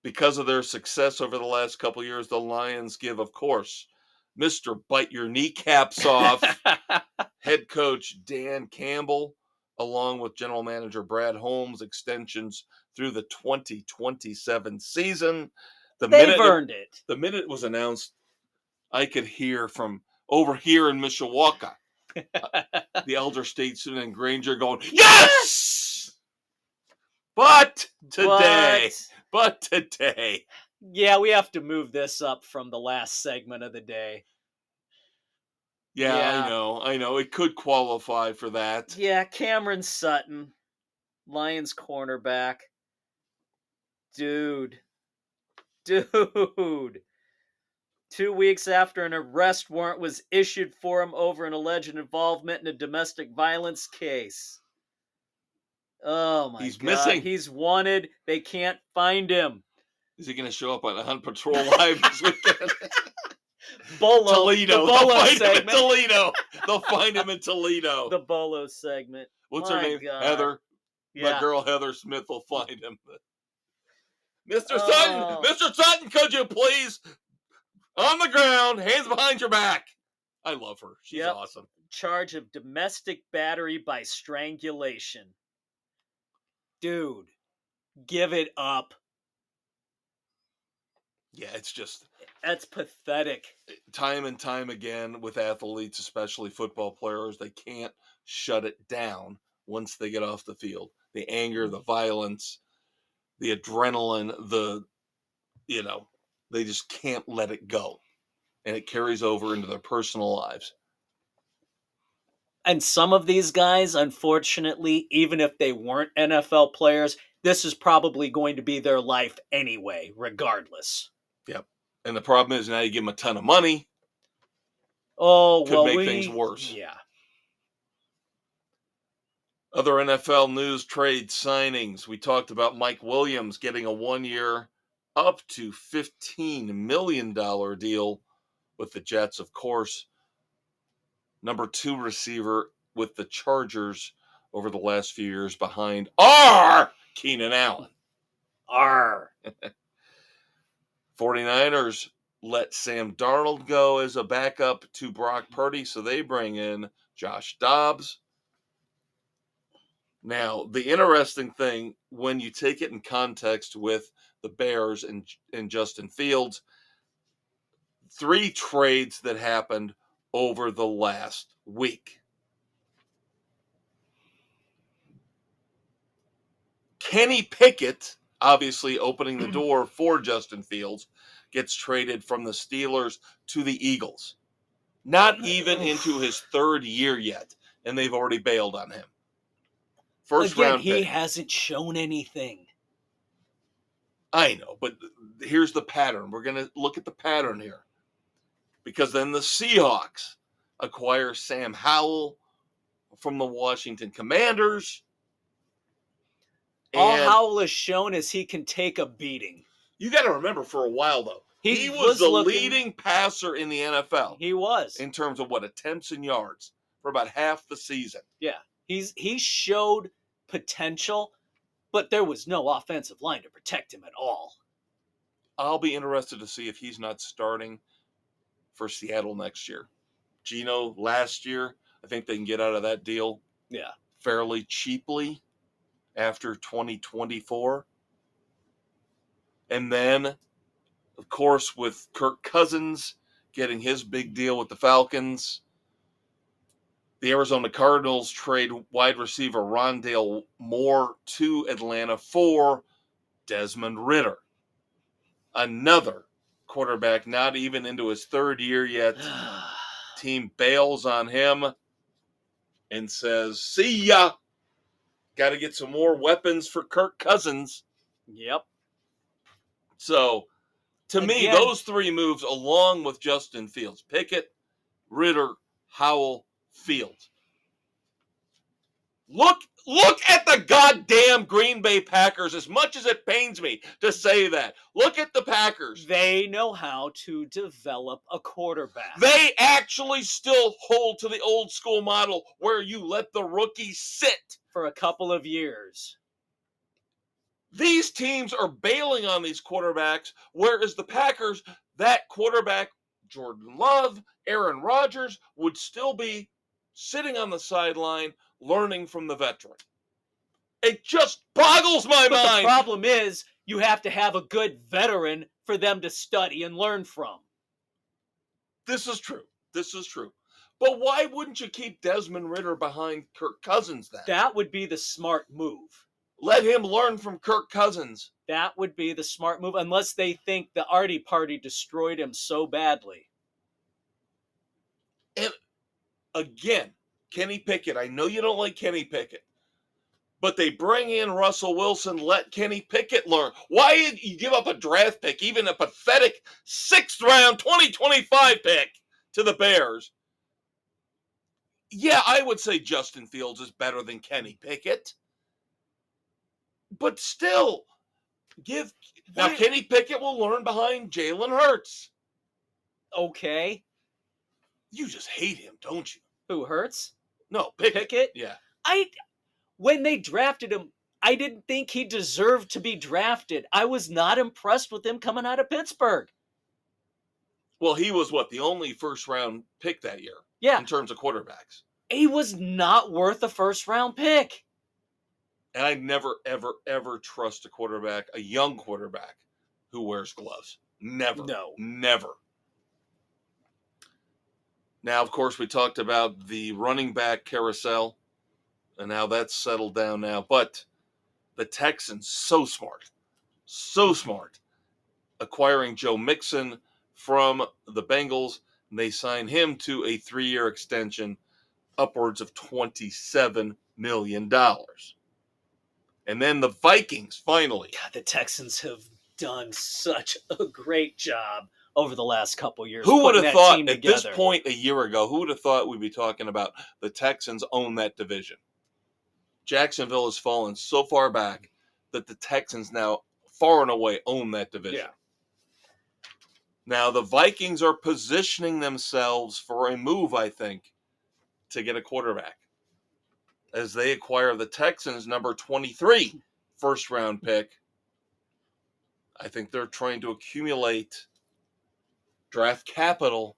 Speaker 1: Because of their success over the last couple of years, the Lions give, of course, Mr. Bite Your Kneecaps Off, head coach Dan Campbell, along with general manager Brad Holmes, extensions through the 2027 season.
Speaker 2: They've earned it.
Speaker 1: The minute it was announced, I could hear from over here in Mishawaka, the elder statesman and Granger going, yes! But today.
Speaker 2: Yeah, we have to move this up from the last segment of the day.
Speaker 1: Yeah, I know. It could qualify for that.
Speaker 2: Yeah, Cameron Sutton, Lions cornerback. Dude. 2 weeks after an arrest warrant was issued for him over an alleged involvement in a domestic violence case. Oh my
Speaker 1: He's
Speaker 2: God.
Speaker 1: missing.
Speaker 2: He's wanted. They can't find him.
Speaker 1: Is he going to show up on Hunt Patrol Live this weekend?
Speaker 2: Bolo.
Speaker 1: Toledo.
Speaker 2: The Bolo
Speaker 1: They'll find
Speaker 2: segment.
Speaker 1: him in Toledo. They'll find him in Toledo.
Speaker 2: The Bolo segment.
Speaker 1: What's her name?
Speaker 2: God.
Speaker 1: Heather.
Speaker 2: Yeah.
Speaker 1: My girl Heather Smith will find him. Mr. Sutton! Mr. Sutton, could you please? On the ground, hands behind your back. I love her. She's awesome.
Speaker 2: Charge of domestic battery by strangulation. Dude, give it up.
Speaker 1: Yeah, it's just...
Speaker 2: That's pathetic.
Speaker 1: Time and time again with athletes, especially football players, they can't shut it down once they get off the field. The anger, the violence, the adrenaline, they just can't let it go. And it carries over into their personal lives.
Speaker 2: And some of these guys, unfortunately, even if they weren't NFL players, this is probably going to be their life anyway, regardless.
Speaker 1: Yep. And the problem is now you give them a ton of money.
Speaker 2: Could
Speaker 1: make things worse.
Speaker 2: Yeah.
Speaker 1: Other NFL news, trade signings. We talked about Mike Williams getting a 1-year, up to $15 million deal with the Jets, of course. Number 2 receiver with the Chargers over the last few years behind Keenan Allen. 49ers let Sam Darnold go as a backup to Brock Purdy, so they bring in Josh Dobbs. Now, the interesting thing, when you take it in context with the Bears and Justin Fields, 3 trades that happened over the last week. Kenny Pickett, obviously opening the door for Justin Fields, gets traded from the Steelers to the Eagles. Not even into his 3rd year yet, and they've already bailed on him. First round pick.
Speaker 2: He hasn't shown anything.
Speaker 1: I know, but here's the pattern. We're going to look at the pattern here. Because then the Seahawks acquire Sam Howell from the Washington Commanders.
Speaker 2: All Howell has shown is he can take a beating.
Speaker 1: You got to remember, for a while, though, he was the leading passer in the NFL.
Speaker 2: He was.
Speaker 1: In terms of attempts and yards for about half the season.
Speaker 2: Yeah. He showed potential, but there was no offensive line to protect him at all.
Speaker 1: I'll be interested to see if he's not starting for Seattle next year. Geno last year, I think they can get out of that deal fairly cheaply after 2024. And then, of course, with Kirk Cousins getting his big deal with the Falcons, the Arizona Cardinals trade wide receiver Rondale Moore to Atlanta for Desmond Ridder. Another quarterback not even into his 3rd year yet. Team bails on him and says, see ya. Got to get some more weapons for Kirk Cousins.
Speaker 2: Yep.
Speaker 1: So, to me, those 3 moves, along with Justin Fields, Pickett, Ridder, Howell, Fields. Look at the goddamn Green Bay Packers, as much as it pains me to say that. Look at the Packers.
Speaker 2: They know how to develop a quarterback.
Speaker 1: They actually still hold to the old school model where you let the rookie sit
Speaker 2: for a couple of years.
Speaker 1: These teams are bailing on these quarterbacks, whereas the Packers, that quarterback, Jordan Love, Aaron Rodgers, would still be sitting on the sideline learning from the veteran. It just boggles my mind.
Speaker 2: The problem is You have to have a good veteran for them to study and learn from.
Speaker 1: This is true. This is true. But why wouldn't you keep Desmond Ridder behind Kirk Cousins then?
Speaker 2: That would be the smart move.
Speaker 1: Let him learn from Kirk Cousins.
Speaker 2: That would be the smart move, unless they think the Artie Party destroyed him so badly.
Speaker 1: And again, Kenny Pickett. I know you don't like Kenny Pickett, but they bring in Russell Wilson. Let Kenny Pickett learn. Why did you give up a draft pick, even a pathetic 6th round 2025 pick to the Bears? Yeah, I would say Justin Fields is better than Kenny Pickett. But still, now Kenny Pickett will learn behind Jalen Hurts.
Speaker 2: Okay.
Speaker 1: You just hate him, don't you?
Speaker 2: Who, Hurts?
Speaker 1: No, Pickett. Yeah.
Speaker 2: When they drafted him, I didn't think he deserved to be drafted. I was not impressed with him coming out of Pittsburgh.
Speaker 1: Well, he was the only first-round pick that year.
Speaker 2: Yeah.
Speaker 1: In terms of quarterbacks.
Speaker 2: He was not worth a first-round pick.
Speaker 1: And I never, ever, ever trust a young quarterback who wears gloves. Never.
Speaker 2: No.
Speaker 1: Never. Now, of course, we talked about the running back carousel and how that's settled down now. But the Texans, so smart, acquiring Joe Mixon from the Bengals. And they signed him to a 3-year extension, upwards of $27 million. And then the Vikings, finally.
Speaker 2: God, the Texans have done such a great job over the last couple years.
Speaker 1: Who would have thought at this point a year ago, who would have thought we'd be talking about the Texans own that division? Jacksonville has fallen so far back that the Texans now far and away own that division.
Speaker 2: Yeah.
Speaker 1: Now, the Vikings are positioning themselves for a move, I think, to get a quarterback, as they acquire the Texans' number 23 first-round pick. I think they're trying to accumulate draft capital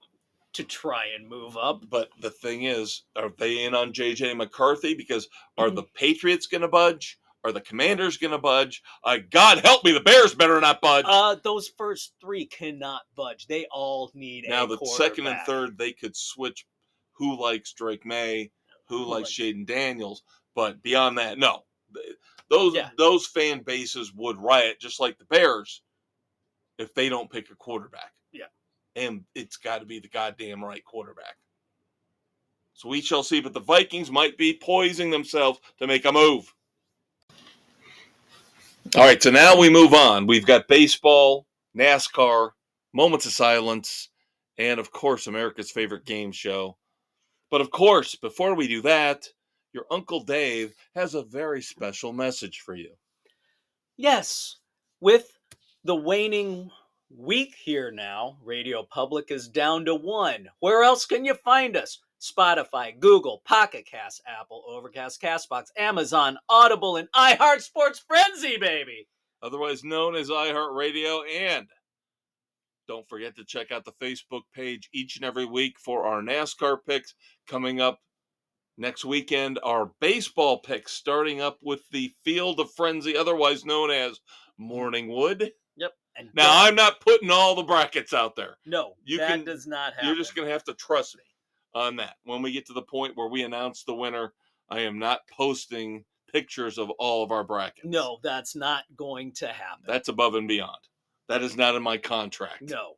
Speaker 2: to try and move up.
Speaker 1: But the thing is, are they in on J.J. McCarthy? Because are the Patriots going to budge? Are the Commanders going to budge? God help me, the Bears better not budge.
Speaker 2: Those first 3 cannot budge. They all need
Speaker 1: now,
Speaker 2: a quarterback.
Speaker 1: Now, the second and third, they could switch who likes Drake May, who likes Jaden Daniels. But beyond that, no. Those fan bases would riot, just like the Bears, if they don't pick a quarterback.
Speaker 2: Yeah.
Speaker 1: And it's got to be the goddamn right quarterback. So we shall see. But the Vikings might be poising themselves to make a move. All right, so now we move on. We've got baseball, NASCAR, moments of silence, and, of course, America's favorite game show. But, of course, before we do that, your Uncle Dave has a very special message for you.
Speaker 2: Yes. With the waning week here now, Radio Public is down to 1. Where else can you find us? Spotify, Google, Pocket Cast, Apple, Overcast, Castbox, Amazon, Audible, and iHeart Sports Frenzy, baby.
Speaker 1: Otherwise known as iHeartRadio. And don't forget to check out the Facebook page each and every week for our NASCAR picks. Coming up next weekend, our baseball picks, starting up with the Field of Frenzy, otherwise known as Morningwood.
Speaker 2: Yep.
Speaker 1: And now, I'm not putting all the brackets out there.
Speaker 2: No, that does not happen.
Speaker 1: You're just going to have to trust me on that. When we get to the point where we announce the winner, I am not posting pictures of all of our brackets.
Speaker 2: No, that's not going to happen.
Speaker 1: That's above and beyond. That is not in my contract.
Speaker 2: No.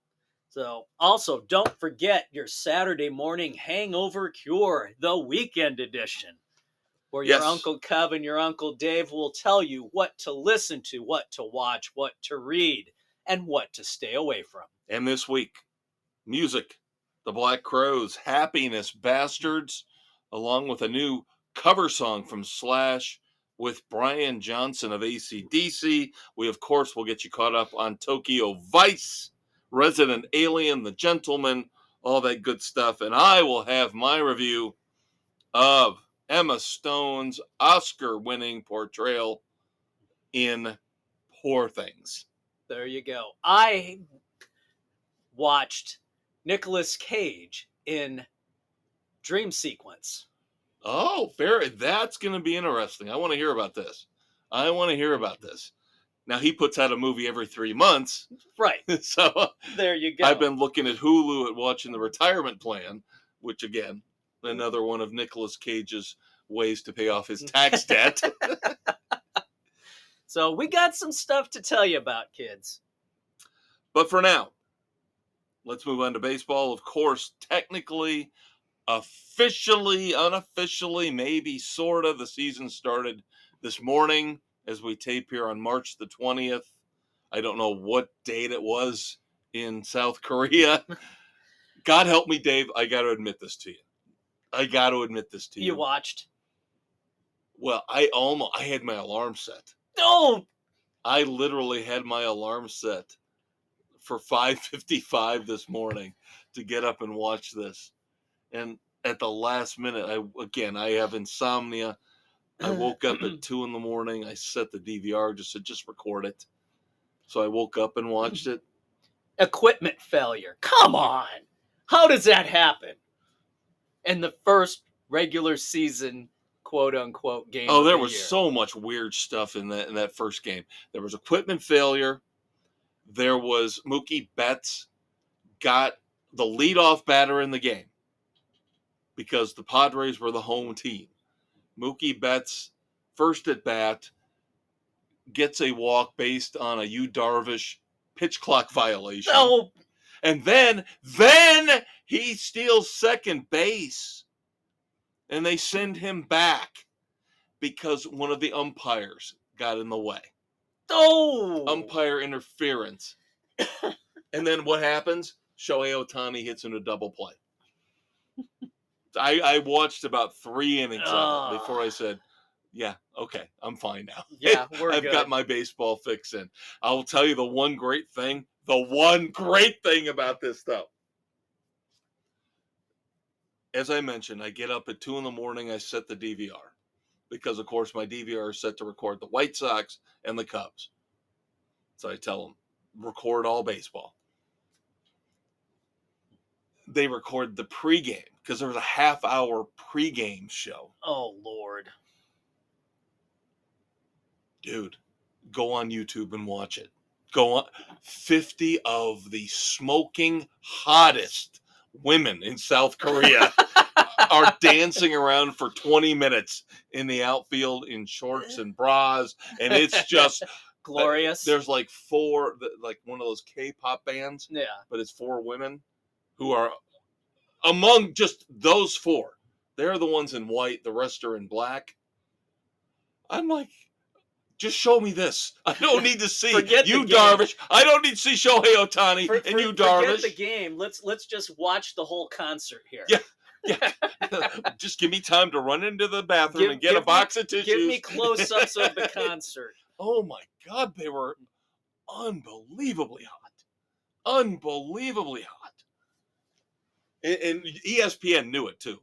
Speaker 2: So, also, don't forget your Saturday morning hangover cure, the weekend edition, where your Uncle Kev and your Uncle Dave will tell you what to listen to, what to watch, what to read, and what to stay away from.
Speaker 1: And this week, music, the Black Crowes, Happiness Bastards, along with a new cover song from Slash with Brian Johnson of AC/DC. We, of course, will get you caught up on Tokyo Vice, Resident Alien, The Gentleman, all that good stuff. And I will have my review of Emma Stone's Oscar-winning portrayal in Poor Things.
Speaker 2: There you go. I watched Nicolas Cage in Dream Sequence.
Speaker 1: Oh, that's going to be interesting. I want to hear about this. Now, he puts out a movie every 3 months.
Speaker 2: Right.
Speaker 1: So
Speaker 2: there you go.
Speaker 1: I've been looking at Hulu at watching The Retirement Plan, which, again, another one of Nicolas Cage's ways to pay off his tax debt.
Speaker 2: So we got some stuff to tell you about, kids.
Speaker 1: But for now, let's move on to baseball. Of course, technically, officially, unofficially, maybe sort of, the season started this morning as we tape here on March the 20th. I don't know what date it was in South Korea. God help me, Dave. I got to admit this to you.
Speaker 2: You watched?
Speaker 1: Well, I had my alarm set.
Speaker 2: No!
Speaker 1: I literally had my alarm set for 5:55 this morning to get up and watch this. And at the last minute, I have insomnia. I woke up at 2 a.m. I set the DVR, just record it. So I woke up and watched it.
Speaker 2: Equipment failure. Come on. How does that happen? In the first regular season, quote unquote, game.
Speaker 1: Oh, there was so much weird stuff in that first game. There was equipment failure. There was Mookie Betts got the leadoff batter in the game because the Padres were the home team. Mookie Betts, first at bat, gets a walk based on a Yu Darvish pitch clock violation.
Speaker 2: No.
Speaker 1: And then he steals second base. And they send him back because one of the umpires got in the way.
Speaker 2: Oh!
Speaker 1: Umpire interference. And then what happens? Shohei Ohtani hits in a double play. I watched about 3 innings of it before I said, yeah, okay, I'm fine now.
Speaker 2: Yeah, we're
Speaker 1: I've
Speaker 2: good.
Speaker 1: got my baseball fix in. I will tell you the one great thing about this, though. As I mentioned, I get up at 2 a.m. I set the DVR because, of course, my DVR is set to record the White Sox and the Cubs. So I tell them, record all baseball. They record the pregame because there was a half-hour pregame show.
Speaker 2: Oh, Lord.
Speaker 1: Dude, go on YouTube and watch it. Go on. 50 of the smoking hottest women in South Korea are dancing around for 20 minutes in the outfield in shorts and bras, and it's just
Speaker 2: glorious.
Speaker 1: There's like 4, like one of those K-pop bands,
Speaker 2: yeah,
Speaker 1: but it's 4 women who are among just those 4. They're the ones in white, the rest are in black. I'm like, just show me this. I don't need to see Yu Darvish. I don't need to see Shohei Ohtani and Yu Darvish.
Speaker 2: Forget the game. Let's just watch the whole concert here.
Speaker 1: Yeah. Just give me time to run into the bathroom and get a box of tissues.
Speaker 2: Give me close-ups of the concert.
Speaker 1: Oh my God, they were unbelievably hot. Unbelievably hot. And ESPN knew it too.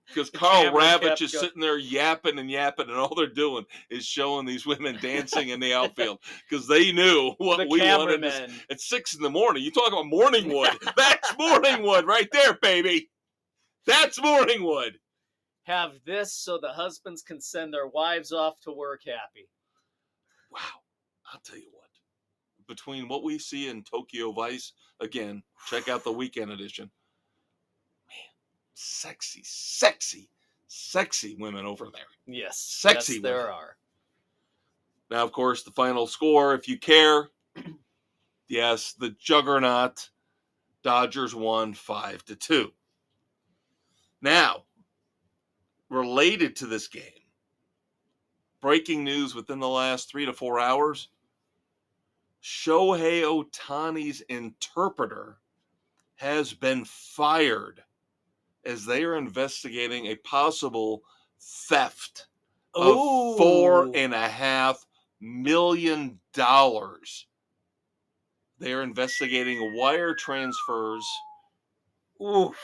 Speaker 1: Because Carl Ravitch is sitting there yapping, and all they're doing is showing these women dancing in the outfield because they knew what we wanted. At 6 a.m. You talk about Morningwood. That's Morningwood right there, baby. That's Morningwood.
Speaker 2: Have this so the husbands can send their wives off to work happy.
Speaker 1: Wow. I'll tell you what. Between what we see in Tokyo Vice, again, check out the weekend edition. Sexy women over there.
Speaker 2: Yes.
Speaker 1: Sexy women.
Speaker 2: There are.
Speaker 1: Now, of course, the final score, if you care, yes, the juggernaut Dodgers won 5-2. Now, related to this game, breaking news within the last 3 to 4 hours, Shohei Ohtani's interpreter has been fired as they are investigating a possible theft of $4.5 million. They are investigating wire transfers.
Speaker 2: Oof.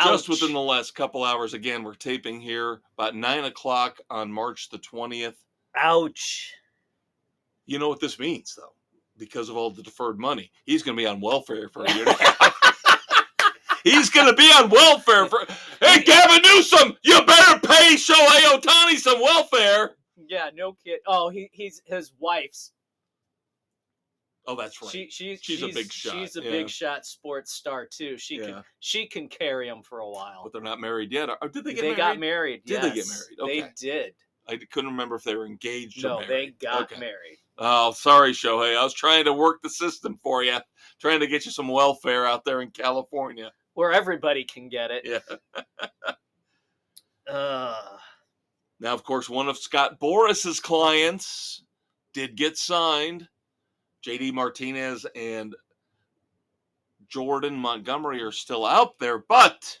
Speaker 1: Just within the last couple hours. Again, we're taping here about 9 o'clock on March the 20th.
Speaker 2: Ouch. You
Speaker 1: know what this means, though? Because of all the deferred money, he's going to be on welfare for a year and a half. He's going to be on welfare for... Hey, Gavin Newsom, you better pay Shohei Ohtani some welfare.
Speaker 2: Yeah, no kid. Oh, he's his wife's.
Speaker 1: Oh, that's right. She's a big shot.
Speaker 2: She's a
Speaker 1: Yeah.
Speaker 2: big shot sports star too. She can carry him for a while.
Speaker 1: But they're not married yet. Or did they get
Speaker 2: They
Speaker 1: married?
Speaker 2: got married.
Speaker 1: Did they get
Speaker 2: Yes,
Speaker 1: married? Okay.
Speaker 2: They did.
Speaker 1: I couldn't remember if they were engaged or
Speaker 2: No,
Speaker 1: married.
Speaker 2: they got
Speaker 1: Okay.
Speaker 2: married.
Speaker 1: Oh, sorry, Shohei. I was trying to work the system for you, trying to get you some welfare out there in California.
Speaker 2: Where everybody can get it.
Speaker 1: Yeah.
Speaker 2: Uh,
Speaker 1: Now, of course, one of Scott Boras's clients did get signed. JD Martinez and Jordan Montgomery are still out there, but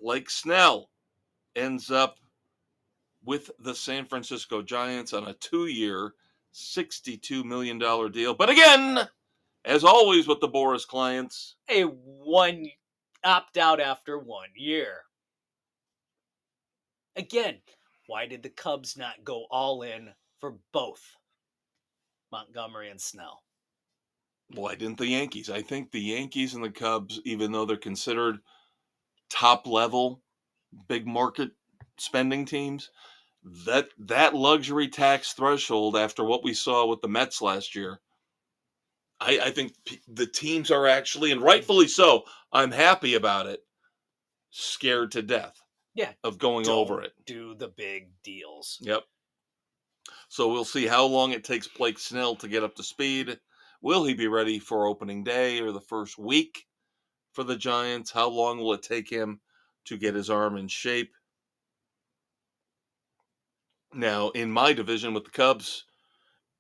Speaker 1: Blake Snell ends up with the San Francisco Giants on a 2-year, $62 million deal. But again, as always with the Boras clients,
Speaker 2: a one opt out after 1 year. Again, why did the Cubs not go all in for both Montgomery and Snell?
Speaker 1: why didn't the Yankees? I think the Yankees and the Cubs, even though they're considered top level, big market spending teams, that luxury tax threshold after what we saw with the Mets last year, I think the teams are actually, and rightfully so, I'm happy about it, scared to death of going over it.
Speaker 2: Do the big deals.
Speaker 1: Yep. So we'll see how long it takes Blake Snell to get up to speed. Will he be ready for opening day or the first week for the Giants? How long will it take him to get his arm in shape? Now, in my division with the Cubs,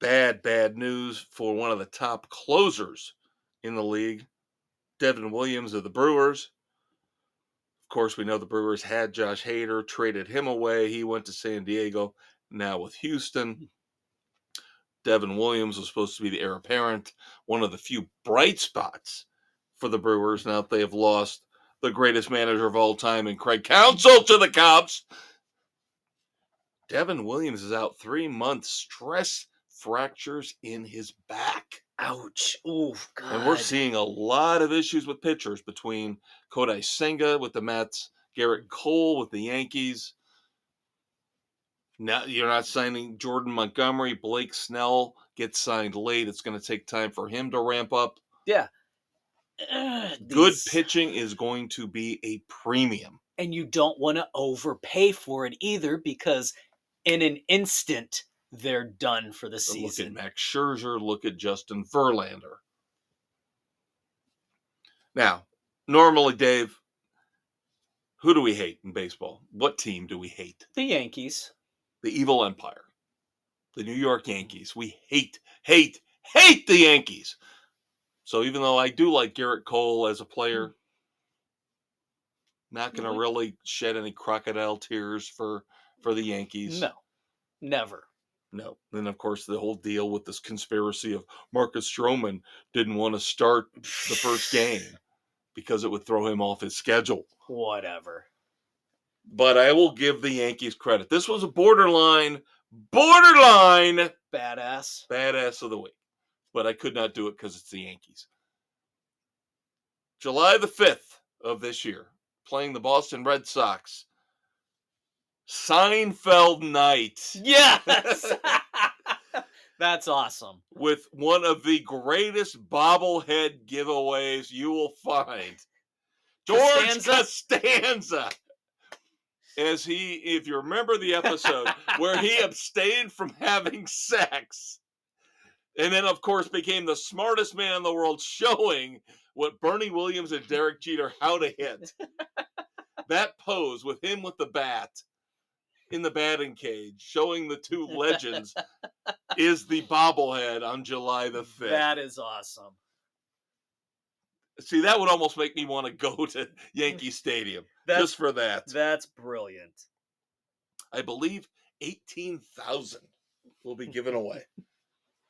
Speaker 1: bad news for one of the top closers in the league, Devin Williams of the Brewers. Of course, we know the Brewers had Josh Hader, traded him away. He went to San Diego, now with Houston. Devin Williams was supposed to be the heir apparent, one of the few bright spots for the Brewers now that they have lost the greatest manager of all time in Craig Counsell to the Cubs. Devin Williams is out 3 months, stress fractures in his back.
Speaker 2: Ouch. Ooh, God.
Speaker 1: And we're seeing a lot of issues with pitchers between Kodai Senga with the Mets, Garrett Cole with the Yankees. Now you're not signing Jordan Montgomery. Blake Snell gets signed late. It's going to take time for him to ramp up.
Speaker 2: Yeah.
Speaker 1: Good pitching is going to be a premium.
Speaker 2: And you don't want to overpay for it either, because in an instant, they're done for the season.
Speaker 1: Look at Max Scherzer. Look at Justin Verlander. Now, normally, Dave, who do we hate in baseball? What team do we hate?
Speaker 2: The Yankees.
Speaker 1: The evil empire. The New York Yankees. We hate the Yankees. So even though I do like Garrett Cole as a player, not going to really shed any crocodile tears for the Yankees.
Speaker 2: No, never.
Speaker 1: No. Then, of course, the whole deal with this conspiracy of Marcus Stroman didn't want to start the first game because it would throw him off his schedule.
Speaker 2: Whatever.
Speaker 1: But I will give the Yankees credit. This was a borderline badass of the week. But I could not do it because it's the Yankees. July the 5th of this year, playing the Boston Red Sox. Seinfeld night.
Speaker 2: Yes! That's awesome.
Speaker 1: With one of the greatest bobblehead giveaways you will find. George Costanza. As if you remember the episode where he abstained from having sex. And then, of course, became the smartest man in the world, showing what Bernie Williams and Derek Jeter how to hit. That pose with him with the bat in the batting cage, showing the two legends, is the bobblehead on July the 5th.
Speaker 2: That is awesome.
Speaker 1: See, that would almost make me want to go to Yankee Stadium just for that.
Speaker 2: That's brilliant.
Speaker 1: I believe 18,000 will be given away.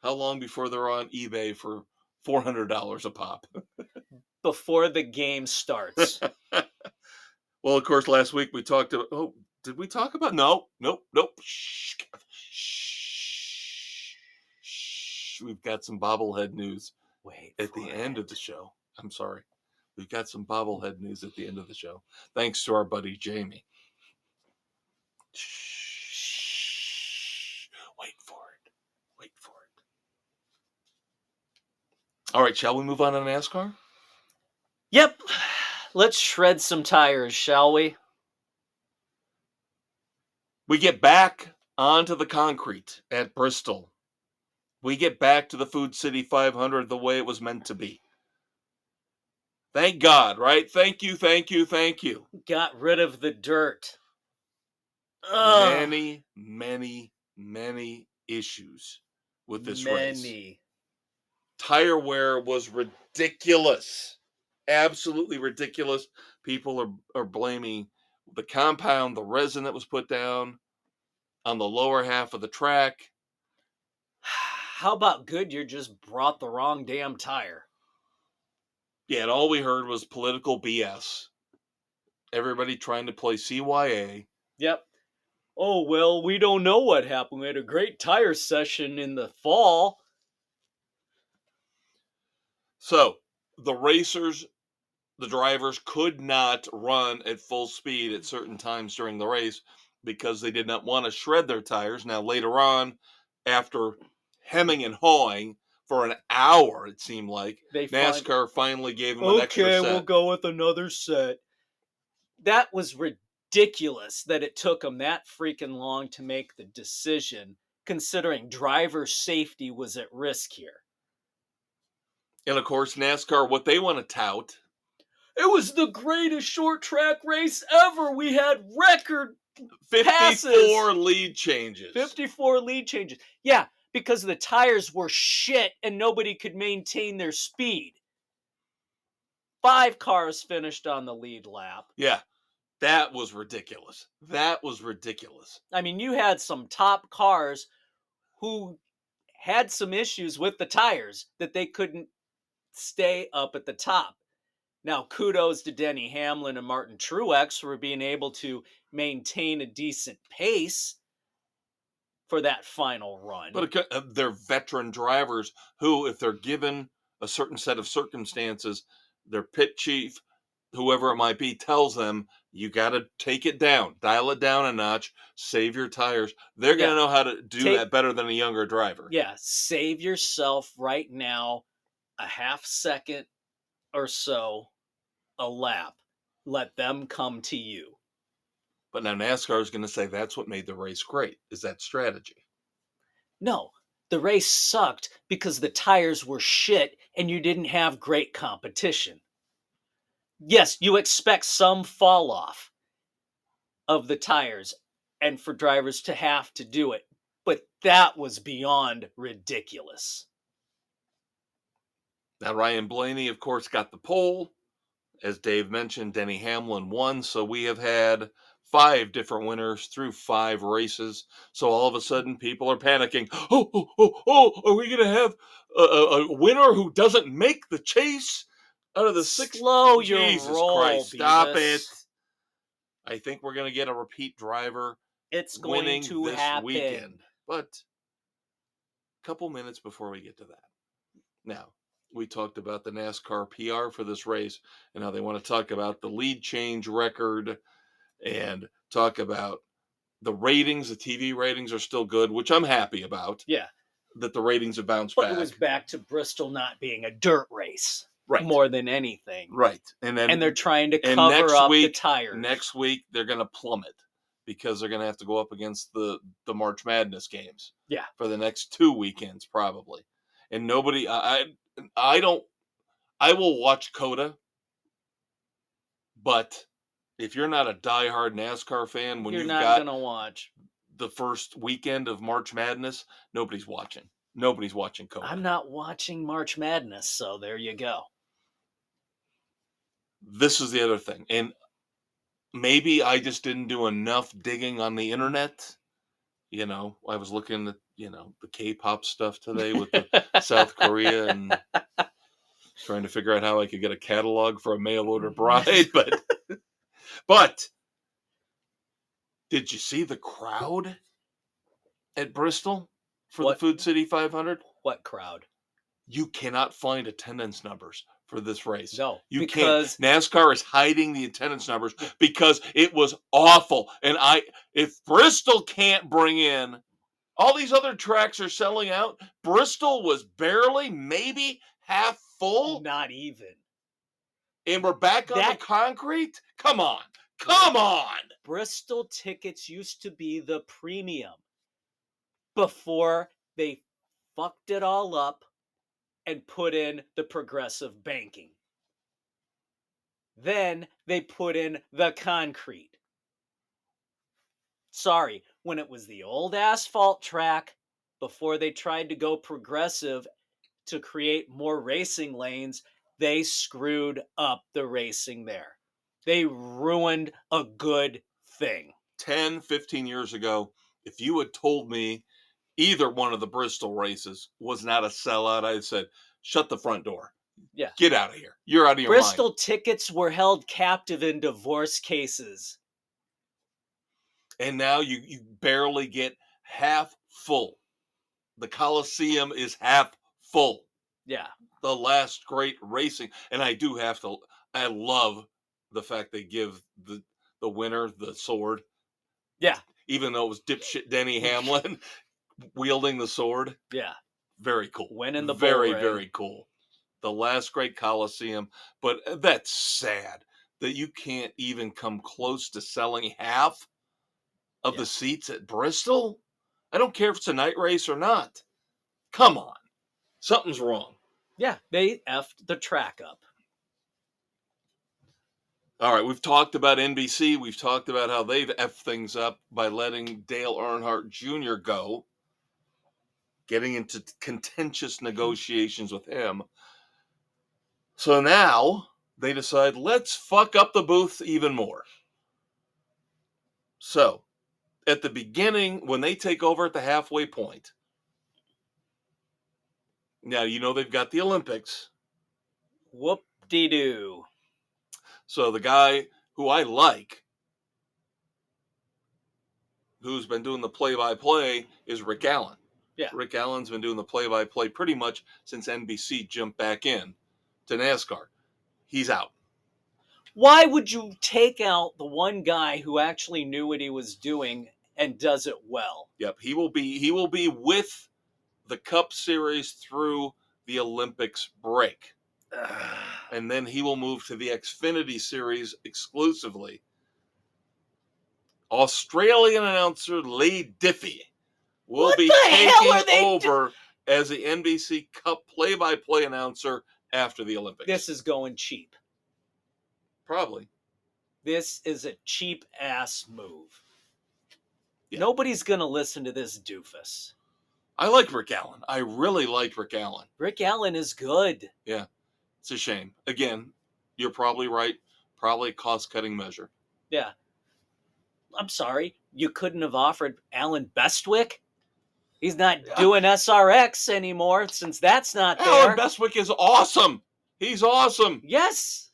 Speaker 1: How long before they're on eBay for $400 a pop?
Speaker 2: Before the game starts.
Speaker 1: Well, of course, last week we talked about... Oh, did we talk about... Nope. Shh. We've got some bobblehead news at the end of the show. I'm sorry. We've got some bobblehead news at the end of the show. Thanks to our buddy Jamie. Shh. All right, shall we move on to NASCAR?
Speaker 2: Yep. Let's shred some tires, shall we?
Speaker 1: We get back onto the concrete at Bristol. We get back to the Food City 500 the way it was meant to be. Thank God, right? Thank you, thank you, thank you.
Speaker 2: Got rid of the dirt. Ugh.
Speaker 1: Many issues with this race.
Speaker 2: Many.
Speaker 1: Tire wear was ridiculous. Absolutely ridiculous. People are blaming the compound, the resin that was put down on the lower half of the track.
Speaker 2: How about Goodyear just brought the wrong damn tire?
Speaker 1: Yeah, and all we heard was political BS. Everybody trying to play CYA.
Speaker 2: Yep. Oh, well, we don't know what happened. We had a great tire session in the fall.
Speaker 1: So the racers, the drivers could not run at full speed at certain times during the race because they did not want to shred their tires. Now, later on, after hemming and hawing for an hour, it seemed like, NASCAR finally gave them an extra set.
Speaker 2: Okay, we'll go with another set. That was ridiculous that it took them that freaking long to make the decision, considering driver safety was at risk here.
Speaker 1: And of course, NASCAR, what they want to tout.
Speaker 2: It was the greatest short track race ever. We had record
Speaker 1: 54
Speaker 2: passes.
Speaker 1: lead changes.
Speaker 2: 54 lead changes. Yeah, because the tires were shit and nobody could maintain their speed. 5 cars finished on the lead lap.
Speaker 1: Yeah, that was ridiculous. That was ridiculous.
Speaker 2: I mean, you had some top cars who had some issues with the tires that they couldn't stay up at the top. Now, kudos to Denny Hamlin and Martin Truex for being able to maintain a decent pace for that final run.
Speaker 1: But they're veteran drivers who, if they're given a certain set of circumstances, their pit chief, whoever it might be, tells them, you got to take it down, dial it down a notch, save your tires. They're going to know how to do that better than a younger driver.
Speaker 2: Yeah, save yourself right now a half second or so a lap. Let them come to you.
Speaker 1: But now NASCAR is going to say that's what made the race great, is that strategy.
Speaker 2: No, the race sucked because the tires were shit and you didn't have great competition. Yes, you expect some fall off of the tires and for drivers to have to do it, but that was beyond ridiculous.
Speaker 1: Now, Ryan Blaney, of course, got the pole. As Dave mentioned, Denny Hamlin won. So we have had 5 different winners through 5 races. So all of a sudden, people are panicking. Oh, are we going to have a winner who doesn't make the chase out of the 6?
Speaker 2: Slow
Speaker 1: Jesus
Speaker 2: your roll,
Speaker 1: Christ, stop
Speaker 2: Beavis.
Speaker 1: it. I think we're going to get a repeat driver
Speaker 2: It's
Speaker 1: winning
Speaker 2: going to
Speaker 1: this
Speaker 2: happen.
Speaker 1: weekend. But a couple minutes before we get to that. Now, we talked about the NASCAR PR for this race and how they want to talk about the lead change record and talk about the ratings. The TV ratings are still good, which I'm happy about.
Speaker 2: Yeah.
Speaker 1: That the ratings have bounced
Speaker 2: But
Speaker 1: back.
Speaker 2: it was back to Bristol not being a dirt race.
Speaker 1: Right.
Speaker 2: More than anything.
Speaker 1: Right. And
Speaker 2: they're trying to cover up the tires.
Speaker 1: Next week, they're going to plummet because they're going to have to go up against the March Madness games.
Speaker 2: Yeah.
Speaker 1: For the next 2 weekends, probably. And nobody, I will watch COTA, but if you're not a diehard NASCAR fan, when
Speaker 2: you're
Speaker 1: you've
Speaker 2: not
Speaker 1: got
Speaker 2: gonna watch
Speaker 1: the first weekend of March Madness, nobody's watching. Nobody's watching COTA.
Speaker 2: I'm not watching March Madness, so there you go.
Speaker 1: This is the other thing, and maybe I just didn't do enough digging on the internet. You know, I was looking at, the K-pop stuff today with the South Korea and trying to figure out how I could get a catalog for a mail-order bride. But did you see the crowd at Bristol for the Food City 500?
Speaker 2: What crowd?
Speaker 1: You cannot find attendance numbers for this race.
Speaker 2: No,
Speaker 1: you can't. NASCAR is hiding the attendance numbers because it was awful. And if Bristol can't bring in, all these other tracks are selling out. Bristol was barely, maybe half full?
Speaker 2: Not even.
Speaker 1: And we're back on the concrete? Come on. Come on.
Speaker 2: Bristol tickets used to be the premium before they fucked it all up and put in the progressive banking. Then they put in the concrete. Sorry, when it was the old asphalt track, before they tried to go progressive to create more racing lanes, they screwed up the racing there. They ruined a good thing.
Speaker 1: 10, 15 years ago, if you had told me either one of the Bristol races was not a sellout, I had said, shut the front door.
Speaker 2: Yeah.
Speaker 1: Get out of here. You're out of your
Speaker 2: Bristol
Speaker 1: mind.
Speaker 2: tickets were held captive in divorce cases.
Speaker 1: And now you barely get half full. The Coliseum is half full.
Speaker 2: Yeah.
Speaker 1: The last great racing. And I love the fact they give the winner the sword.
Speaker 2: Yeah.
Speaker 1: Even though it was dipshit Denny Hamlin wielding the sword.
Speaker 2: Yeah.
Speaker 1: Very cool.
Speaker 2: Winning the
Speaker 1: very,
Speaker 2: bull ring.
Speaker 1: very cool. The last great Coliseum. But that's sad that you can't even come close to selling half of the seats at Bristol. I don't care if it's a night race or not. Come on. Something's wrong.
Speaker 2: Yeah, they effed the track up.
Speaker 1: All right, we've talked about NBC. We've talked about how they've effed things up by letting Dale Earnhardt Jr. go, getting into contentious negotiations with him. So now they decide, let's fuck up the booth even more. So at the beginning, when they take over at the halfway point, now you know they've got the Olympics.
Speaker 2: Whoop-de-doo.
Speaker 1: So the guy who I like, who's been doing the play-by-play, is Rick Allen.
Speaker 2: Yeah.
Speaker 1: Rick Allen's been doing the play-by-play pretty much since NBC jumped back in to NASCAR. He's out.
Speaker 2: Why would you take out the one guy who actually knew what he was doing and does it well?
Speaker 1: Yep, he will be with the Cup Series through the Olympics break. And then he will move to the Xfinity Series exclusively. Australian announcer Lee Diffie will be taking over as the NBC Cup play-by-play announcer after the Olympics.
Speaker 2: This is going cheap.
Speaker 1: Probably.
Speaker 2: This is a cheap-ass move.
Speaker 1: Yeah.
Speaker 2: Nobody's going to listen to this doofus.
Speaker 1: I like Rick Allen. I really like Rick Allen.
Speaker 2: Rick Allen is good.
Speaker 1: Yeah. It's a shame. Again, you're probably right. Probably a cost-cutting measure.
Speaker 2: Yeah. I'm sorry. You couldn't have offered Alan Bestwick? He's not doing SRX anymore since that's not there.
Speaker 1: Alan Bestwick is awesome. He's awesome.
Speaker 2: Yes.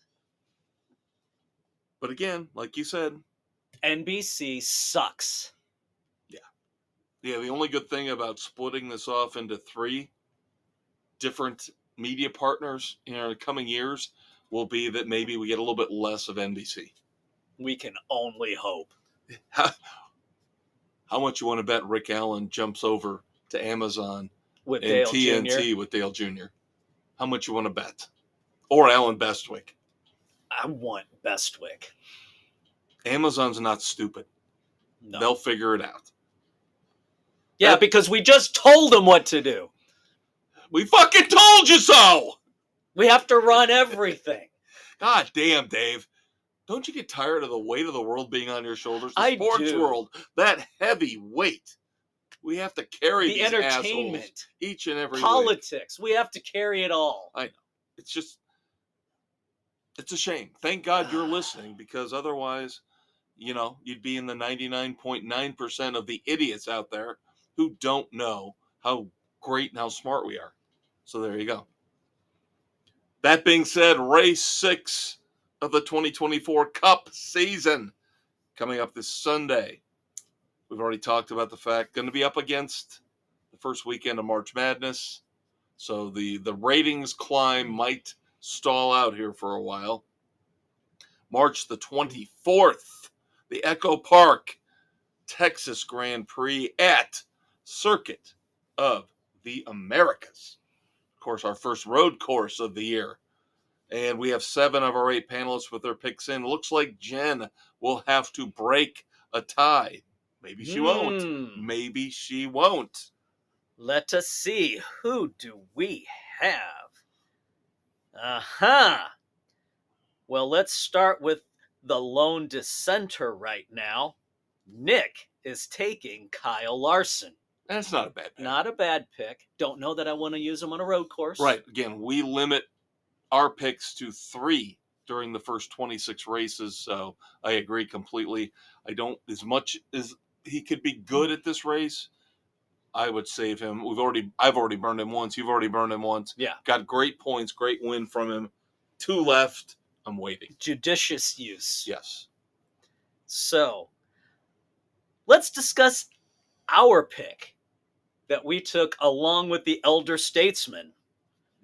Speaker 1: But again, like you said,
Speaker 2: NBC sucks.
Speaker 1: Yeah, the only good thing about splitting this off into 3 different media partners in the coming years will be that maybe we get a little bit less of NBC.
Speaker 2: We can only hope.
Speaker 1: How much you want to bet Rick Allen jumps over to Amazon
Speaker 2: with
Speaker 1: and
Speaker 2: Dale
Speaker 1: TNT
Speaker 2: Jr.?
Speaker 1: with Dale Jr.? How much you want to bet? Or Alan Bestwick?
Speaker 2: I want Bestwick.
Speaker 1: Amazon's not stupid.
Speaker 2: No.
Speaker 1: They'll figure it out.
Speaker 2: Yeah, because we just told them what to do.
Speaker 1: We fucking told you so!
Speaker 2: We have to run everything.
Speaker 1: God damn, Dave. Don't you get tired of the weight of the world being on your shoulders? The sports world, that heavy weight. We have to carry
Speaker 2: the
Speaker 1: these
Speaker 2: entertainment,
Speaker 1: assholes each and every
Speaker 2: politics.
Speaker 1: week.
Speaker 2: We have to carry it all.
Speaker 1: I know. It's a shame. Thank God you're listening, because otherwise, you'd be in the 99.9% of the idiots out there who don't know how great and how smart we are. So there you go. That being said, race 6 of the 2024 Cup season coming up this Sunday. We've already talked about the fact going to be up against the first weekend of March Madness. So the ratings climb might stall out here for a while. March the 24th, the Echo Park Texas Grand Prix at Circuit of the Americas. course, our first road course of the year. And we have 7 of our 8 panelists with their picks in. Looks like Jen will have to break a tie. Maybe she won't. Maybe she won't.
Speaker 2: Let us see. Who do we have? Aha! Well, let's start with the lone dissenter right now. Nick is taking Kyle Larson.
Speaker 1: That's not a bad pick.
Speaker 2: Not a bad pick. Don't know that I want to use him on a road course.
Speaker 1: Right. Again, we limit our picks to 3 during the first 26 races, so I agree completely. I don't, as much as he could be good at this race, I would save him. I've already burned him once. You've already burned him once.
Speaker 2: Yeah.
Speaker 1: Got great points, great win from him. 2 left. I'm waiting.
Speaker 2: Judicious use.
Speaker 1: Yes.
Speaker 2: So, let's discuss our pick that we took along with the elder statesman.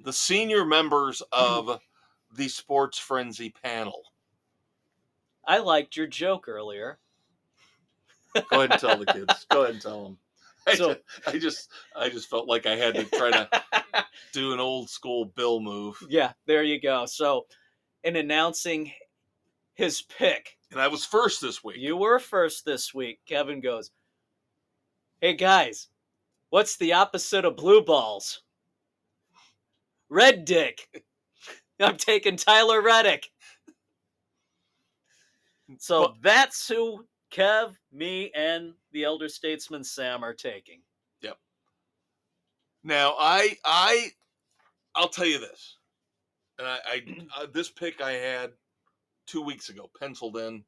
Speaker 1: The senior members of the Sports Frenzy panel.
Speaker 2: I liked your joke earlier.
Speaker 1: Go ahead and tell the kids. Go ahead and tell them. I just felt like I had to try to do an old school Bill move.
Speaker 2: Yeah, there you go. So, in announcing his pick,
Speaker 1: and I was first this week.
Speaker 2: You were first this week. Kevin goes, "Hey guys, what's the opposite of blue balls?" Red dick. I'm taking Tyler Reddick. So that's who Kev, me, and the elder statesman Sam are taking.
Speaker 1: Yep. Now I'll tell you this, and I this pick I had 2 weeks ago penciled in.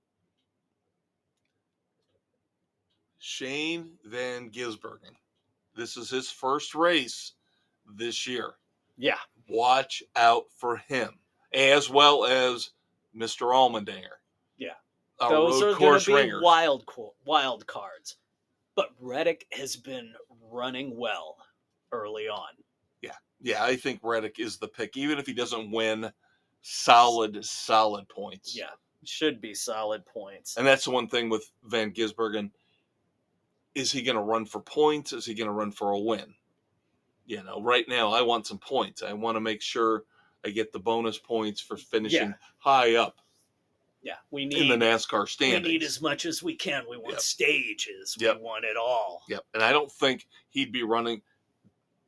Speaker 1: Shane Van Gisbergen. This is his first race this year.
Speaker 2: Yeah.
Speaker 1: Watch out for him, as well as Mr. Allmendinger.
Speaker 2: Yeah.
Speaker 1: Those
Speaker 2: are going to be wild cards. But Reddick has been running well early on.
Speaker 1: Yeah, I think Reddick is the pick. Even if he doesn't win, solid points.
Speaker 2: Yeah, should be solid points.
Speaker 1: And that's the one thing with Van Gisbergen. Is he going to run for points? Is he going to run for a win? You know, right now I want some points. I want to make sure I get the bonus points for finishing high up.
Speaker 2: Yeah, we need
Speaker 1: in the NASCAR standings.
Speaker 2: We need as much as we can. We want stages. We want it all.
Speaker 1: Yep. And I don't think he'd be running.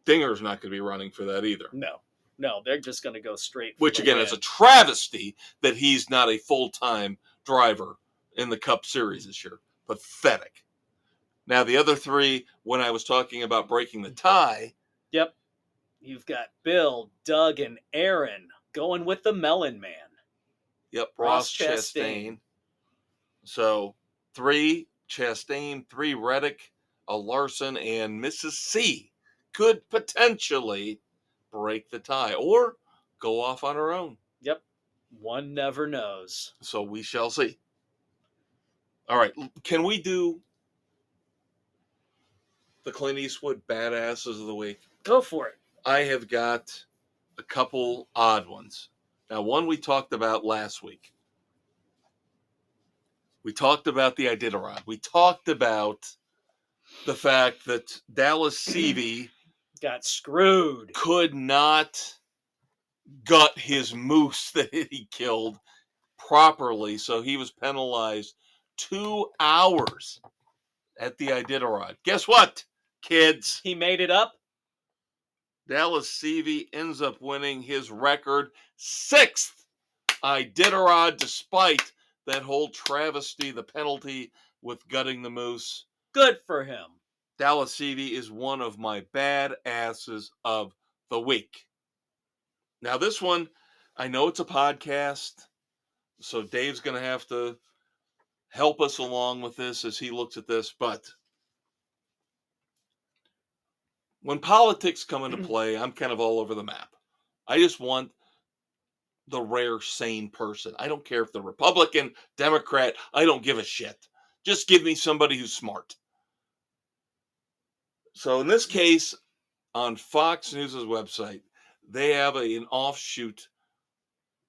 Speaker 1: Dinger's not going to be running for that either.
Speaker 2: No, they're just going to go straight.
Speaker 1: Which again is a travesty that he's not a full-time driver in the Cup Series this year. Pathetic. Now the other 3, when I was talking about breaking the tie.
Speaker 2: Yep. You've got Bill, Doug, and Aaron going with the Melon Man.
Speaker 1: Yep, Ross Chastain. So 3 Chastain, 3 Reddick, a Larson, and Mrs. C could potentially break the tie or go off on her own.
Speaker 2: Yep. One never knows.
Speaker 1: So we shall see. All right. Can we do the Clint Eastwood badasses of the week?
Speaker 2: Go for it.
Speaker 1: I have got a couple odd ones. Now, one we talked about last week. We talked about the Iditarod. We talked about the fact that Dallas Seavey
Speaker 2: got screwed.
Speaker 1: Could not gut his moose that he killed properly, so he was penalized 2 hours at the Iditarod. Guess what, kids?
Speaker 2: He made it up.
Speaker 1: Dallas Seavey ends up winning his record 6th Iditarod, despite that whole travesty, the penalty with gutting the moose.
Speaker 2: Good for him.
Speaker 1: Dallas Seavey is one of my badasses of the week. Now this one, I know it's a podcast, so Dave's going to have to help us along with this as he looks at this, but when politics come into play, I'm kind of all over the map. I just want the rare sane person. I don't care if they're Republican, Democrat, I don't give a shit. Just give me somebody who's smart. So in this case, on Fox News' website, they have an offshoot,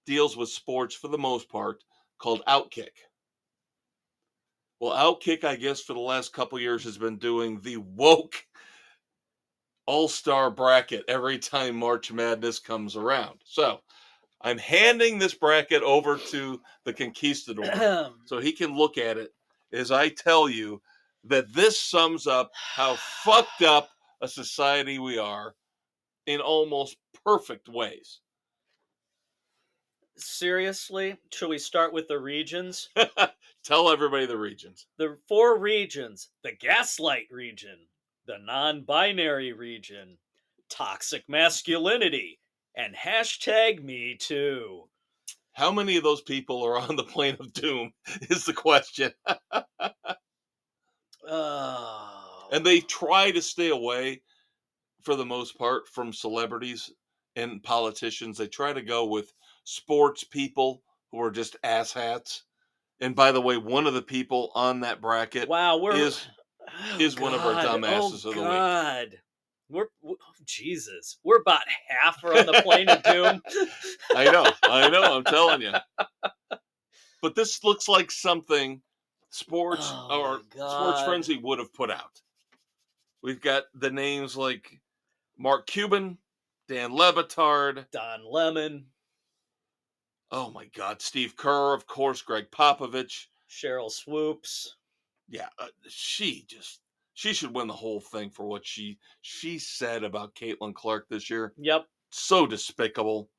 Speaker 1: deals with sports for the most part, called Outkick. Well, Outkick, I guess, for the last couple years has been doing the woke all-star bracket every time March Madness comes around. So I'm handing this bracket over to the conquistador so he can look at it as I tell you that this sums up how fucked up a society we are in almost perfect ways.
Speaker 2: Seriously, should we start with the regions?
Speaker 1: Tell everybody the regions.
Speaker 2: The 4 regions: the gaslight region, the non-binary region, toxic masculinity, and hashtag me too.
Speaker 1: How many of those people are on the plane of doom is the question.
Speaker 2: Oh.
Speaker 1: And they try to stay away, for the most part, from celebrities and politicians. They try to go with sports people who are just asshats. And by the way, one of the people on that bracket is one of our dumbasses of the week.
Speaker 2: We're Jesus. We're about half are on the plane of doom.
Speaker 1: I know, I'm telling you. But this looks like something Sports Frenzy would have put out. We've got the names like Mark Cuban, Dan Lebitard,
Speaker 2: Don Lemon.
Speaker 1: Oh my God, Steve Kerr, of course, Greg Popovich,
Speaker 2: Cheryl Swoops.
Speaker 1: Yeah, she should win the whole thing for what she said about Caitlin Clark this year.
Speaker 2: Yep.
Speaker 1: So despicable.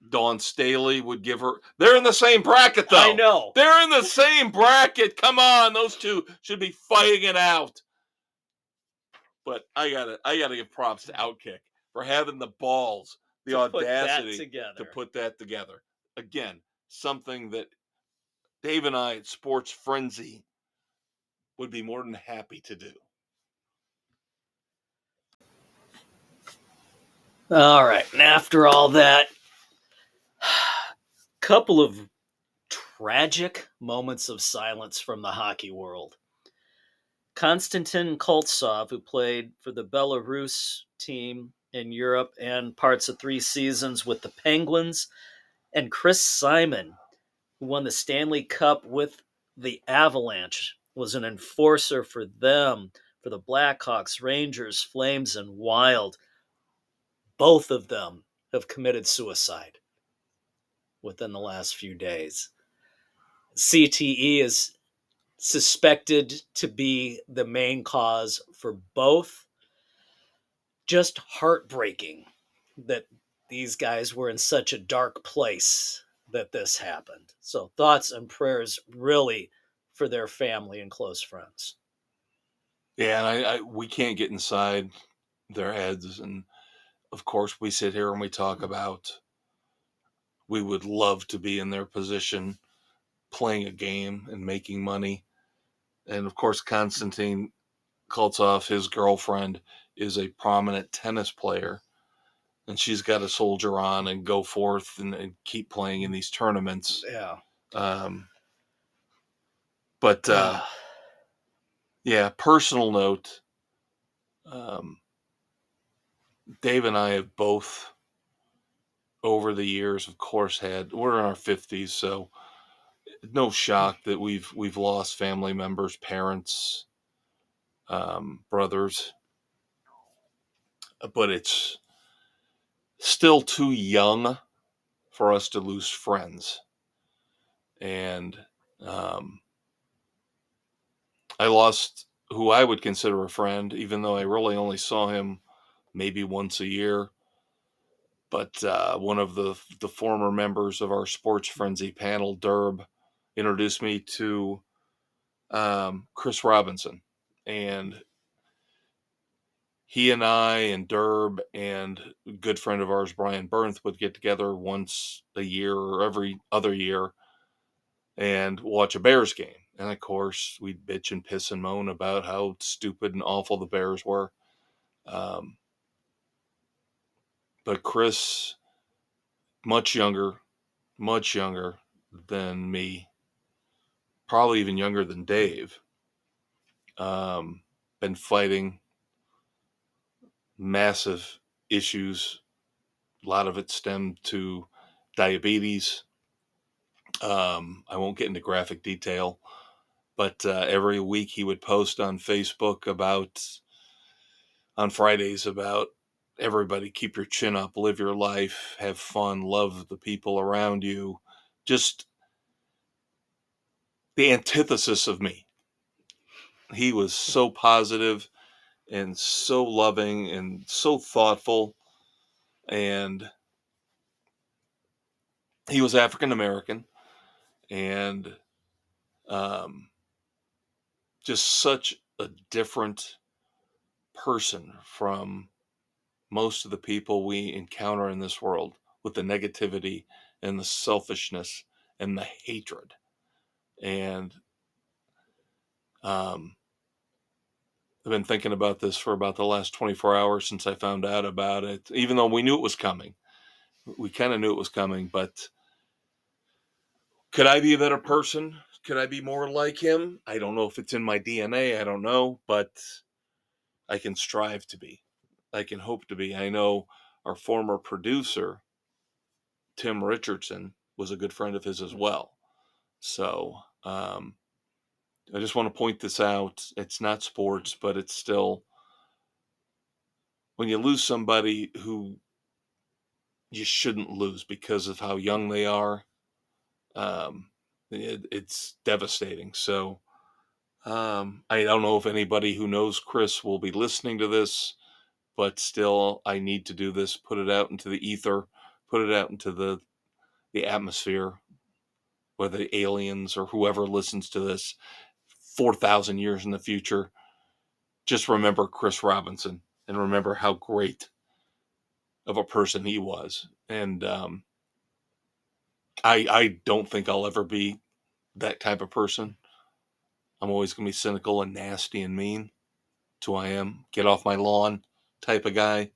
Speaker 1: Dawn Staley would give her. They're in the same bracket, though.
Speaker 2: I know.
Speaker 1: They're in the same bracket. Come on, those two should be fighting it out. But I gotta give props to Outkick for having the balls, the audacity to put that together. Again, something that Dave and I at Sports Frenzy would be more than happy to do.
Speaker 2: All right, and after all that, couple of tragic moments of silence from the hockey world. Konstantin Koltsov, who played for the Belarus team in Europe and parts of 3 seasons with the Penguins, and Chris Simon, who won the Stanley Cup with the Avalanche, was an enforcer for them, for the Blackhawks, Rangers, Flames, and Wild. Both of them have committed suicide within the last few days. CTE is suspected to be the main cause for both. Just heartbreaking that these guys were in such a dark place that this happened. So thoughts and prayers really for their family and close friends.
Speaker 1: Yeah, and we can't get inside their heads. And of course, we sit here and we talk about we would love to be in their position, playing a game and making money. And of course, Konstantin Koltsov, his girlfriend, is a prominent tennis player. And she's got to soldier on and go forth and keep playing in these tournaments.
Speaker 2: Yeah.
Speaker 1: Yeah, personal note. Dave and I have both, over the years, of course, we're in our 50s, so no shock that we've lost family members, parents, brothers, but it's still too young for us to lose friends. And I lost who I would consider a friend, even though I really only saw him maybe once a year. But one of the former members of our Sports Frenzy panel, Derb, introduced me to Chris Robinson. And he and I and Derb and a good friend of ours, Brian Bernth, would get together once a year or every other year and watch a Bears game. And of course, we'd bitch and piss and moan about how stupid and awful the Bears were. But Chris, much younger than me, probably even younger than Dave, been fighting massive issues. A lot of it stemmed to diabetes. I won't get into graphic detail, but every week he would post on Facebook about on Fridays about everybody keep your chin up, live your life, have fun, love the people around you. Just the antithesis of me. He was so positive and so loving and so thoughtful, and he was African American, and just such a different person from most of the people we encounter in this world, with the negativity and the selfishness and the hatred. And I've been thinking about this for about the last 24 hours since I found out about it, even though we knew it was coming. We kind of knew it was coming, but could I be a better person? Could I be more like him? I don't know if it's in my DNA. I don't know, but I can strive to be. I can hope to be. I know our former producer, Tim Richardson, was a good friend of his as well. So I just want to point this out. It's not sports, but it's still, when you lose somebody who you shouldn't lose because of how young they are, it's devastating. So I don't know if anybody who knows Chris will be listening to this, but still, I need to do this, put it out into the ether, put it out into the atmosphere, whether the aliens or whoever listens to this 4,000 years in the future. Just remember Chris Robinson and remember how great of a person he was. And I don't think I'll ever be that type of person. I'm always going to be cynical and nasty and mean. That's who I am. Get off my lawn type of guy.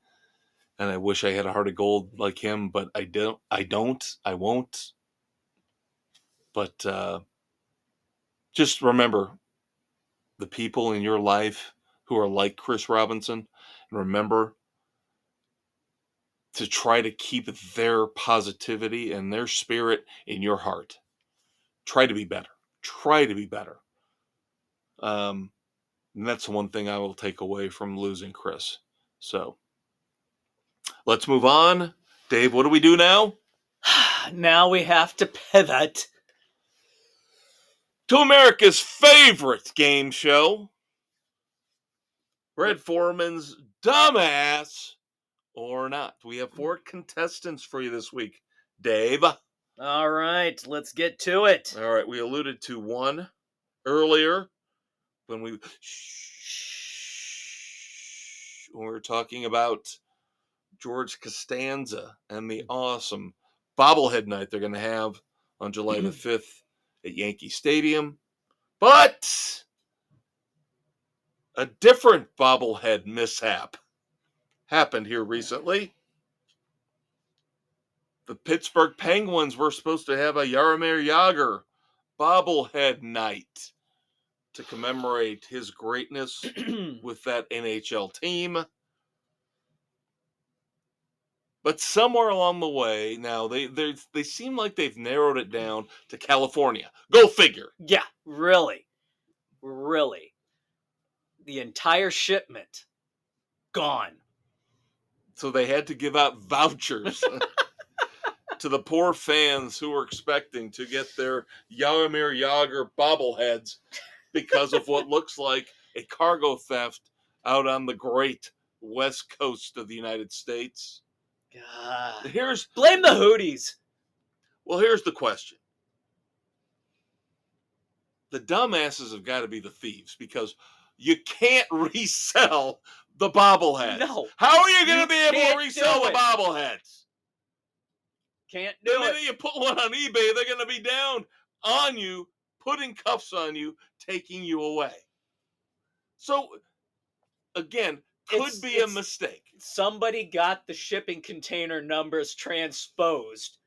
Speaker 1: And I wish I had a heart of gold like him, but I don't. I won't. But just remember the people in your life who are like Chris Robinson, and remember to try to keep their positivity and their spirit in your heart. Try to be better. Try to be better. And that's the one thing I will take away from losing Chris. So let's move on. Dave, what do we do now?
Speaker 2: Now we have to pivot
Speaker 1: to America's favorite game show, Red Foreman's Dumbass or Not. We have 4 contestants for you this week, Dave.
Speaker 2: All right, let's get to it.
Speaker 1: All right, we alluded to one earlier when we were talking about George Costanza and the awesome bobblehead night they're going to have on July the 5th at Yankee Stadium. But a different bobblehead mishap happened here recently. The Pittsburgh Penguins were supposed to have a Jaromir Jagr bobblehead night to commemorate his greatness with that NHL team. But somewhere along the way, now they seem like they've narrowed it down to California. Go figure.
Speaker 2: Yeah, really. The entire shipment gone.
Speaker 1: So they had to give out vouchers to the poor fans who were expecting to get their Jaromir Jagr bobbleheads because of what looks like a cargo theft out on the great west coast of the United States.
Speaker 2: God.
Speaker 1: Here's
Speaker 2: blame the Hooties.
Speaker 1: Well, here's the question. The dumbasses have got to be the thieves because you can't resell the bobbleheads.
Speaker 2: No.
Speaker 1: How are you going to be able to resell the bobbleheads?
Speaker 2: Can't do it.
Speaker 1: The minute you put one on eBay, they're going to be down on you, putting cuffs on you, taking you away. So, again, could be a mistake.
Speaker 2: Somebody got the shipping container numbers transposed.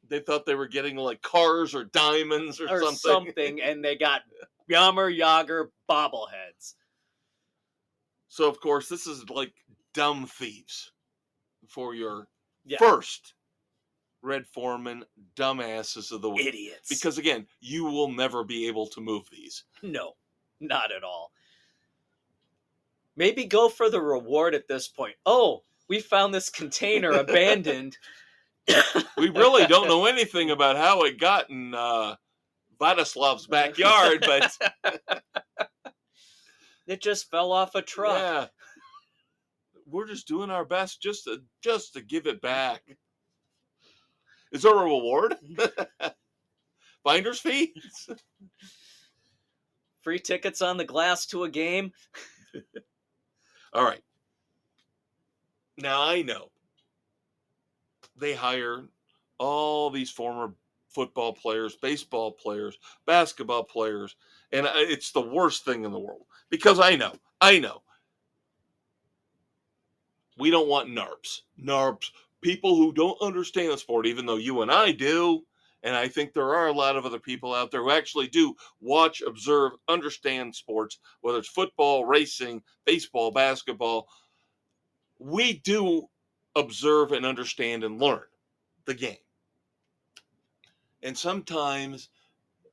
Speaker 1: They thought they were getting like cars or diamonds or something.
Speaker 2: And they got Jaromir Jagr bobbleheads.
Speaker 1: So, of course, this is like dumb thieves for your first Red Foreman dumbasses of the week.
Speaker 2: Idiots.
Speaker 1: Because, again, you will never be able to move these.
Speaker 2: No, not at all. Maybe go for the reward at this point. Oh, we found this container abandoned.
Speaker 1: We really don't know anything about how it got in Vadislav's backyard, but
Speaker 2: it just fell off a truck.
Speaker 1: yeah, we're just doing our best just to give it back. Is there a reward? Finder's fee?
Speaker 2: Free tickets on the glass to a game.
Speaker 1: All right. Now I know they hire all these former football players, baseball players, basketball players, and it's the worst thing in the world because I know. We don't want NARPs, people who don't understand the sport, even though you and I do. And I think there are a lot of other people out there who actually do watch, observe, understand sports, whether it's football, racing, baseball, basketball. We do observe and understand and learn the game. And sometimes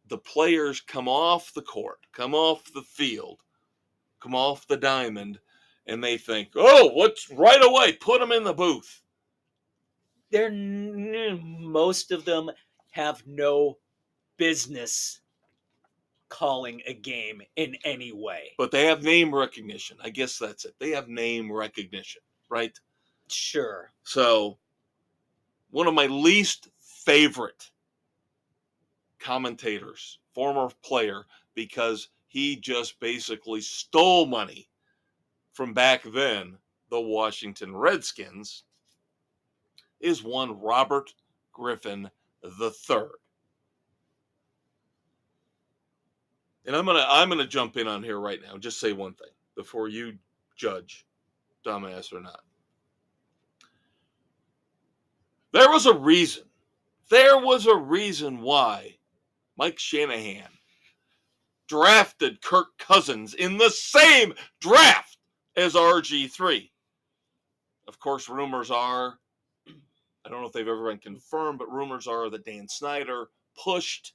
Speaker 1: the players come off the court, come off the field, come off the diamond, and they think, oh, what's right away? Put them in the booth.
Speaker 2: Most of them have no business calling a game in any way.
Speaker 1: But they have name recognition. I guess that's it. They have name recognition, right?
Speaker 2: Sure.
Speaker 1: So, one of my least favorite commentators, former player, because he just basically stole money from back then, the Washington Redskins, is one Robert Griffin III. And I'm gonna jump in on here right now and just say one thing before you judge dumbass or not. There was a reason why Mike Shanahan drafted Kirk Cousins in the same draft as RG3. Of course, rumors are, I don't know if they've ever been confirmed, but rumors are that Dan Snyder pushed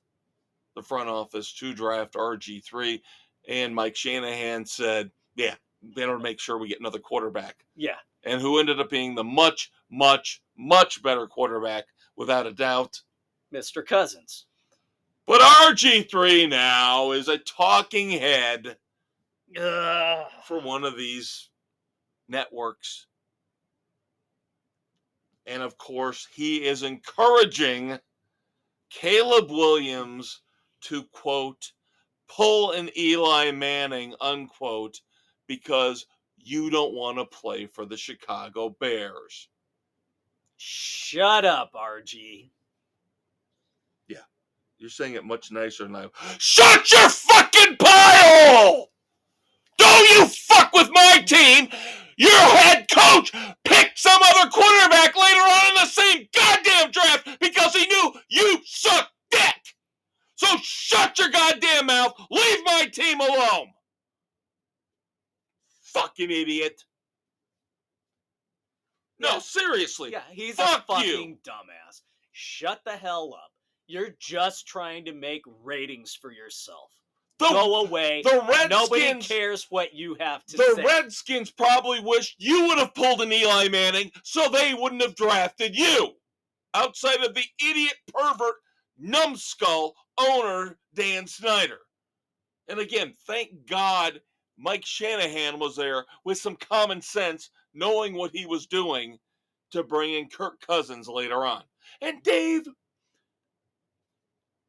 Speaker 1: the front office to draft RG3, and Mike Shanahan said, yeah, better make sure we get another quarterback.
Speaker 2: Yeah.
Speaker 1: And who ended up being the much, much, much better quarterback, without a doubt?
Speaker 2: Mr. Cousins.
Speaker 1: But RG3 now is a talking head for one of these networks. And of course, he is encouraging Caleb Williams to, quote, pull an Eli Manning, unquote, because you don't want to play for the Chicago Bears.
Speaker 2: Shut up, RG.
Speaker 1: Yeah, you're saying it much nicer than I. Shut your fucking pile! Don't you fuck with my team! Your head coach picked some other quarterback later on in the same goddamn draft because he knew you suck dick! So shut your goddamn mouth! Leave my team alone! Fucking idiot. No, seriously.
Speaker 2: Yeah, he's
Speaker 1: fuck
Speaker 2: a fucking dumbass. Shut the hell up. You're just trying to make ratings for yourself. Go away.
Speaker 1: The Redskins,
Speaker 2: nobody cares what you have to say.
Speaker 1: The Redskins probably wished you would have pulled an Eli Manning so they wouldn't have drafted you. Outside of the idiot, pervert, numbskull owner, Dan Snyder. And again, thank God Mike Shanahan was there with some common sense, knowing what he was doing to bring in Kirk Cousins later on. And Dave,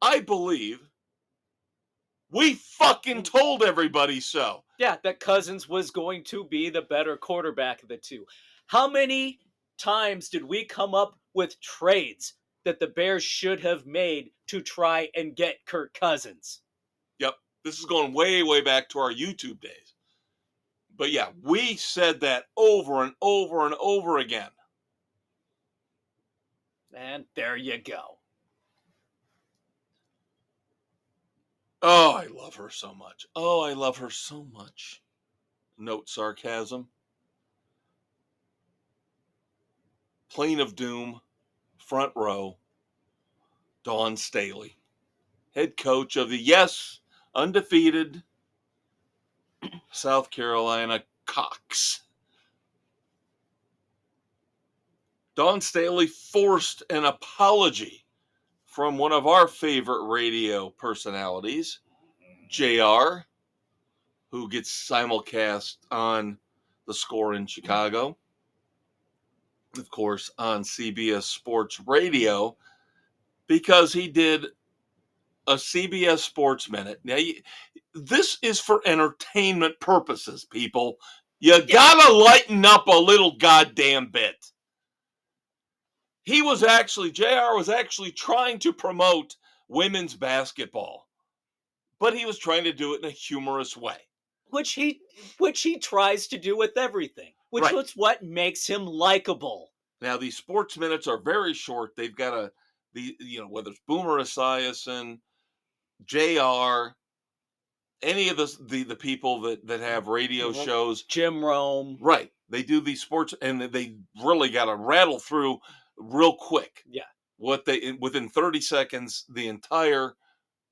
Speaker 1: I believe we fucking told everybody so.
Speaker 2: Yeah, that Cousins was going to be the better quarterback of the two. How many times did we come up with trades that the Bears should have made to try and get Kirk Cousins?
Speaker 1: Yep. This is going way, way back to our YouTube days. But yeah, we said that over and over and over again.
Speaker 2: And there you go.
Speaker 1: Oh, I love her so much. Oh, I love her so much. Note sarcasm. Plane of Doom, front row, Dawn Staley, head coach of the, yes, undefeated South Carolina Cox. Dawn Staley forced an apology from one of our favorite radio personalities, JR, who gets simulcast on The Score in Chicago, of course, on CBS Sports Radio, because he did a CBS Sports Minute. Now, this is for entertainment purposes, people. You gotta lighten up a little goddamn bit. JR was actually trying to promote women's basketball, but he was trying to do it in a humorous way.
Speaker 2: Which he tries to do with everything, which
Speaker 1: Right.
Speaker 2: is what makes him likable.
Speaker 1: Now, these sports minutes are very short. They've got whether it's Boomer Esiason, JR, any of the people that have radio shows.
Speaker 2: Jim Rome.
Speaker 1: Right. They do these sports, and they really got to rattle through real quick.
Speaker 2: Yeah.
Speaker 1: Within 30 seconds, the entire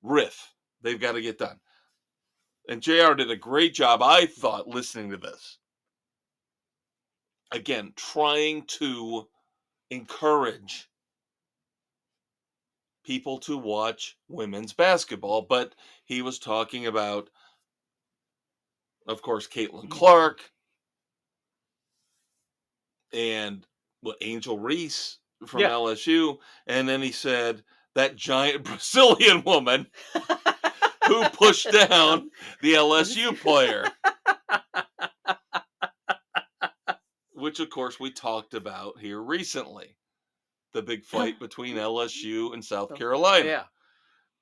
Speaker 1: riff, they've got to get done. And JR did a great job, I thought, listening to this. Again, trying to encourage people to watch women's basketball, but he was talking about, of course, Caitlin Clark and Angel Reese from LSU, and then he said that giant Brazilian woman who pushed down the LSU player, which of course we talked about here recently. The big fight between LSU and South Carolina.
Speaker 2: Yeah.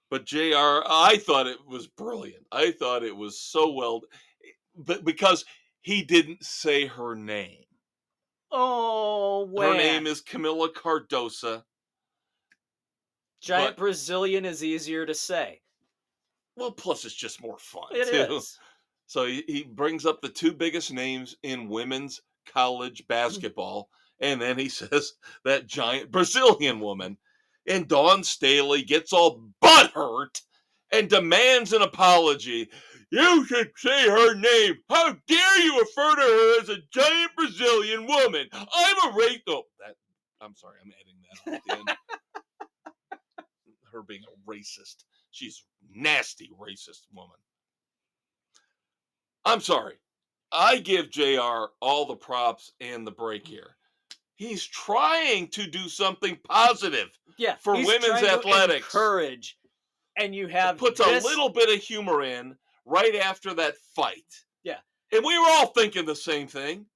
Speaker 1: But JR, I thought it was brilliant. I thought it was so well, but because he didn't say her name.
Speaker 2: Oh,
Speaker 1: Her name is Camila Cardosa.
Speaker 2: Giant Brazilian is easier to say.
Speaker 1: Well, plus it's just more fun,
Speaker 2: It
Speaker 1: too.
Speaker 2: is.
Speaker 1: So he brings up the two biggest names in women's college basketball, and then he says that giant Brazilian woman. And Dawn Staley gets all butthurt and demands an apology. You should say her name. How dare you refer to her as a giant Brazilian woman? I'm a racist. Oh, I'm sorry, I'm adding that on at the end. Her being a racist. She's a nasty racist woman. I'm sorry. I give JR all the props and the break here. He's trying to do something positive for women's athletics.
Speaker 2: Encourage, and you have
Speaker 1: puts a little bit of humor in right after that fight.
Speaker 2: Yeah.
Speaker 1: And we were all thinking the same thing.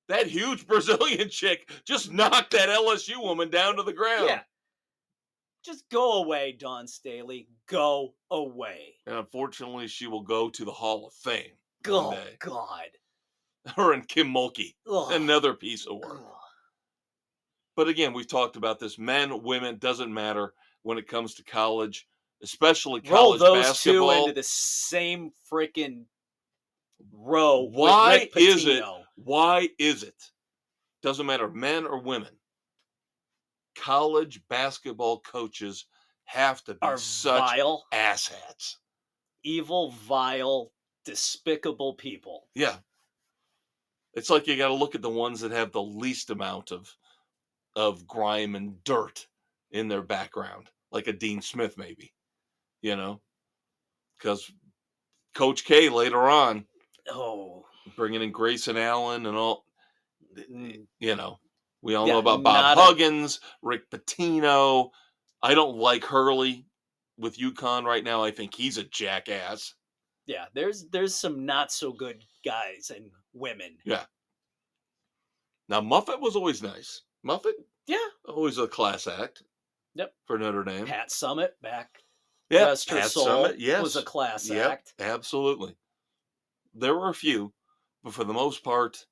Speaker 1: That huge Brazilian chick just knocked that LSU woman down to the ground.
Speaker 2: Yeah. Just go away, Dawn Staley. Go away.
Speaker 1: And unfortunately, she will go to the Hall of Fame.
Speaker 2: Oh, God.
Speaker 1: Her and Kim Mulkey. Another piece of work. But again, we've talked about this. Men, women, doesn't matter when it comes to college, especially college basketball.
Speaker 2: Roll those two into the same freaking row.
Speaker 1: Why is it? Why is it? Doesn't matter, men or women. College basketball coaches have to be such
Speaker 2: vile
Speaker 1: asshats.
Speaker 2: Evil, vile, despicable people.
Speaker 1: Yeah. It's like you got to look at the ones that have the least amount of grime and dirt in their background, like a Dean Smith, maybe, because Coach K later on, bringing in Grayson Allen and all, we all know about Bob Huggins, Rick Pitino. I don't like Hurley with UConn right now. I think he's a jackass.
Speaker 2: Yeah, there's some not so good guys and women.
Speaker 1: Yeah. Now Muffet was always nice. Muffet?
Speaker 2: Yeah.
Speaker 1: Always a class act.
Speaker 2: Yep.
Speaker 1: For Notre Dame.
Speaker 2: Pat Summitt back.
Speaker 1: Yeah.
Speaker 2: Rest her soul.
Speaker 1: Summit, yes.
Speaker 2: Was a class act.
Speaker 1: Absolutely. There were a few, but for the most part,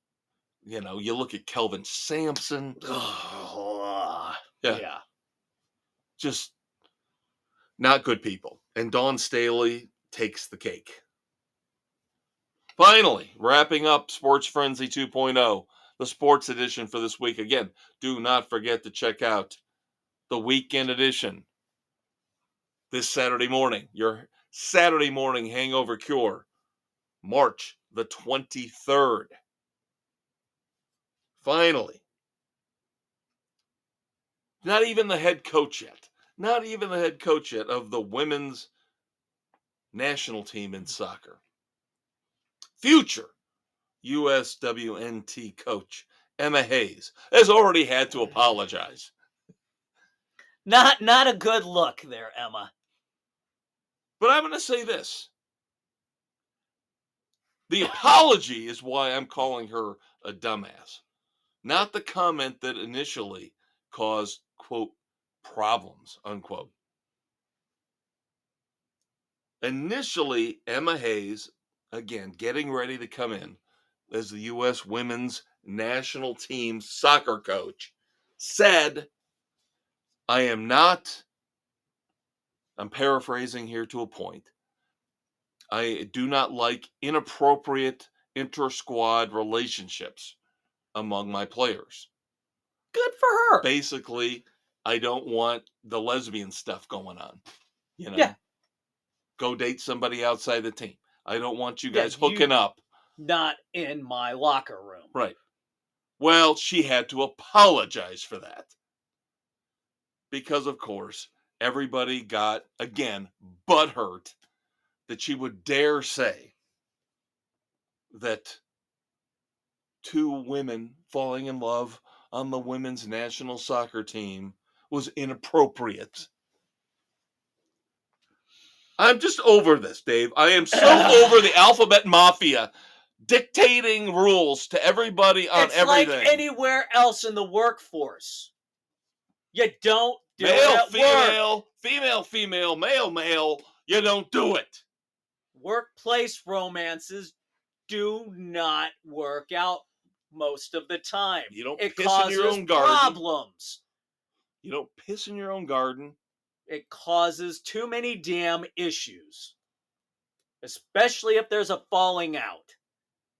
Speaker 1: you look at Kelvin Sampson.
Speaker 2: Yeah.
Speaker 1: Just not good people. And Dawn Staley takes the cake. Finally, wrapping up Sports Frenzy 2.0, the sports edition for this week. Again, do not forget to check out the weekend edition this Saturday morning. Your Saturday morning hangover cure, March the 23rd. Finally. Not even the head coach yet. Not even the head coach yet of the women's national team in soccer. Future USWNT coach Emma Hayes has already had to apologize.
Speaker 2: Not a good look there, Emma.
Speaker 1: But I'm going to say this. The apology is why I'm calling her a dumbass. Not the comment that initially caused, quote, problems, unquote. Initially, Emma Hayes, again, getting ready to come in as the U.S. women's national team soccer coach, said, I'm paraphrasing here to a point, I do not like inappropriate inter-squad relationships among my players.
Speaker 2: Good for her.
Speaker 1: Basically, I don't want the lesbian stuff going on.
Speaker 2: Yeah.
Speaker 1: Go date somebody outside the team. I don't want you guys hooking up.
Speaker 2: Not in my locker room.
Speaker 1: Right. Well, she had to apologize for that. Because, of course, everybody got, again, butthurt that she would dare say that two women falling in love on the women's national soccer team was inappropriate. I'm just over this, Dave. I am so over the alphabet mafia dictating rules to everybody on
Speaker 2: it's
Speaker 1: everything.
Speaker 2: Like anywhere else in the workforce. You don't do
Speaker 1: male,
Speaker 2: it at
Speaker 1: female,
Speaker 2: work.
Speaker 1: female, female, male, male. You don't do it.
Speaker 2: Workplace romances do not work out most of the time.
Speaker 1: You don't
Speaker 2: it
Speaker 1: piss
Speaker 2: causes
Speaker 1: in your own garden.
Speaker 2: Problems.
Speaker 1: You don't piss in your own garden.
Speaker 2: It causes too many damn issues. Especially if there's a falling out.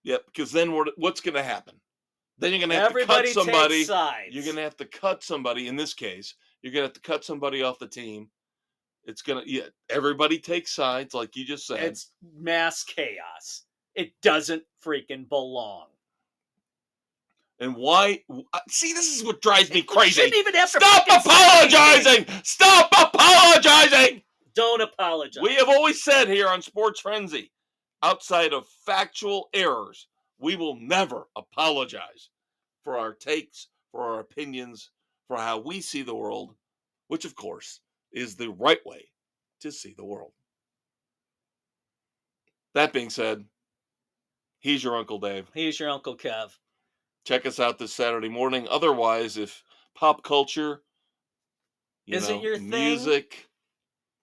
Speaker 1: Yep, because then what's going to happen? Then you're going to have
Speaker 2: Everybody
Speaker 1: to cut somebody.
Speaker 2: Takes sides.
Speaker 1: You're going to have to cut somebody. In this case, you're going to have to cut somebody off the team. It's going to, everybody takes sides, like you just said.
Speaker 2: It's mass chaos. It doesn't freaking belong.
Speaker 1: And why? See, this is what drives me crazy.
Speaker 2: You shouldn't even have to
Speaker 1: Stop apologizing! Stop apologizing!
Speaker 2: Don't apologize.
Speaker 1: We have always said here on Sports Frenzy, outside of factual errors, we will never apologize for our takes, for our opinions, for how we see the world, which, of course, is the right way to see the world. That being said, he's your Uncle Dave.
Speaker 2: He's your Uncle Kev.
Speaker 1: Check us out this Saturday morning. Otherwise, if pop culture,
Speaker 2: isn't your thing,
Speaker 1: music,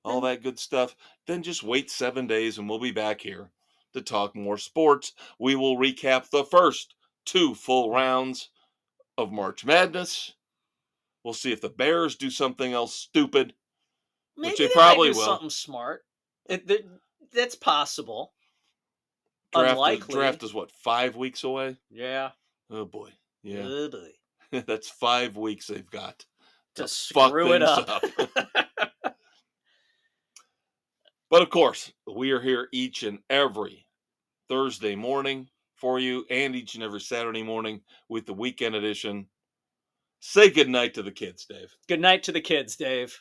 Speaker 1: all that good stuff, then just wait 7 days and we'll be back here to talk more sports. We will recap the first 2 full rounds of March Madness. We'll see if the Bears do something else stupid.
Speaker 2: Maybe
Speaker 1: which they probably will.
Speaker 2: Something smart. That's possible.
Speaker 1: Draft is what, 5 weeks away?
Speaker 2: Yeah.
Speaker 1: Oh boy. Yeah.
Speaker 2: Oh boy.
Speaker 1: That's 5 weeks they've got
Speaker 2: to screw it up.
Speaker 1: But of course, we are here each and every Thursday morning for you, and each and every Saturday morning with the weekend edition. Say good night to the kids, Dave.
Speaker 2: Good night to the kids, Dave.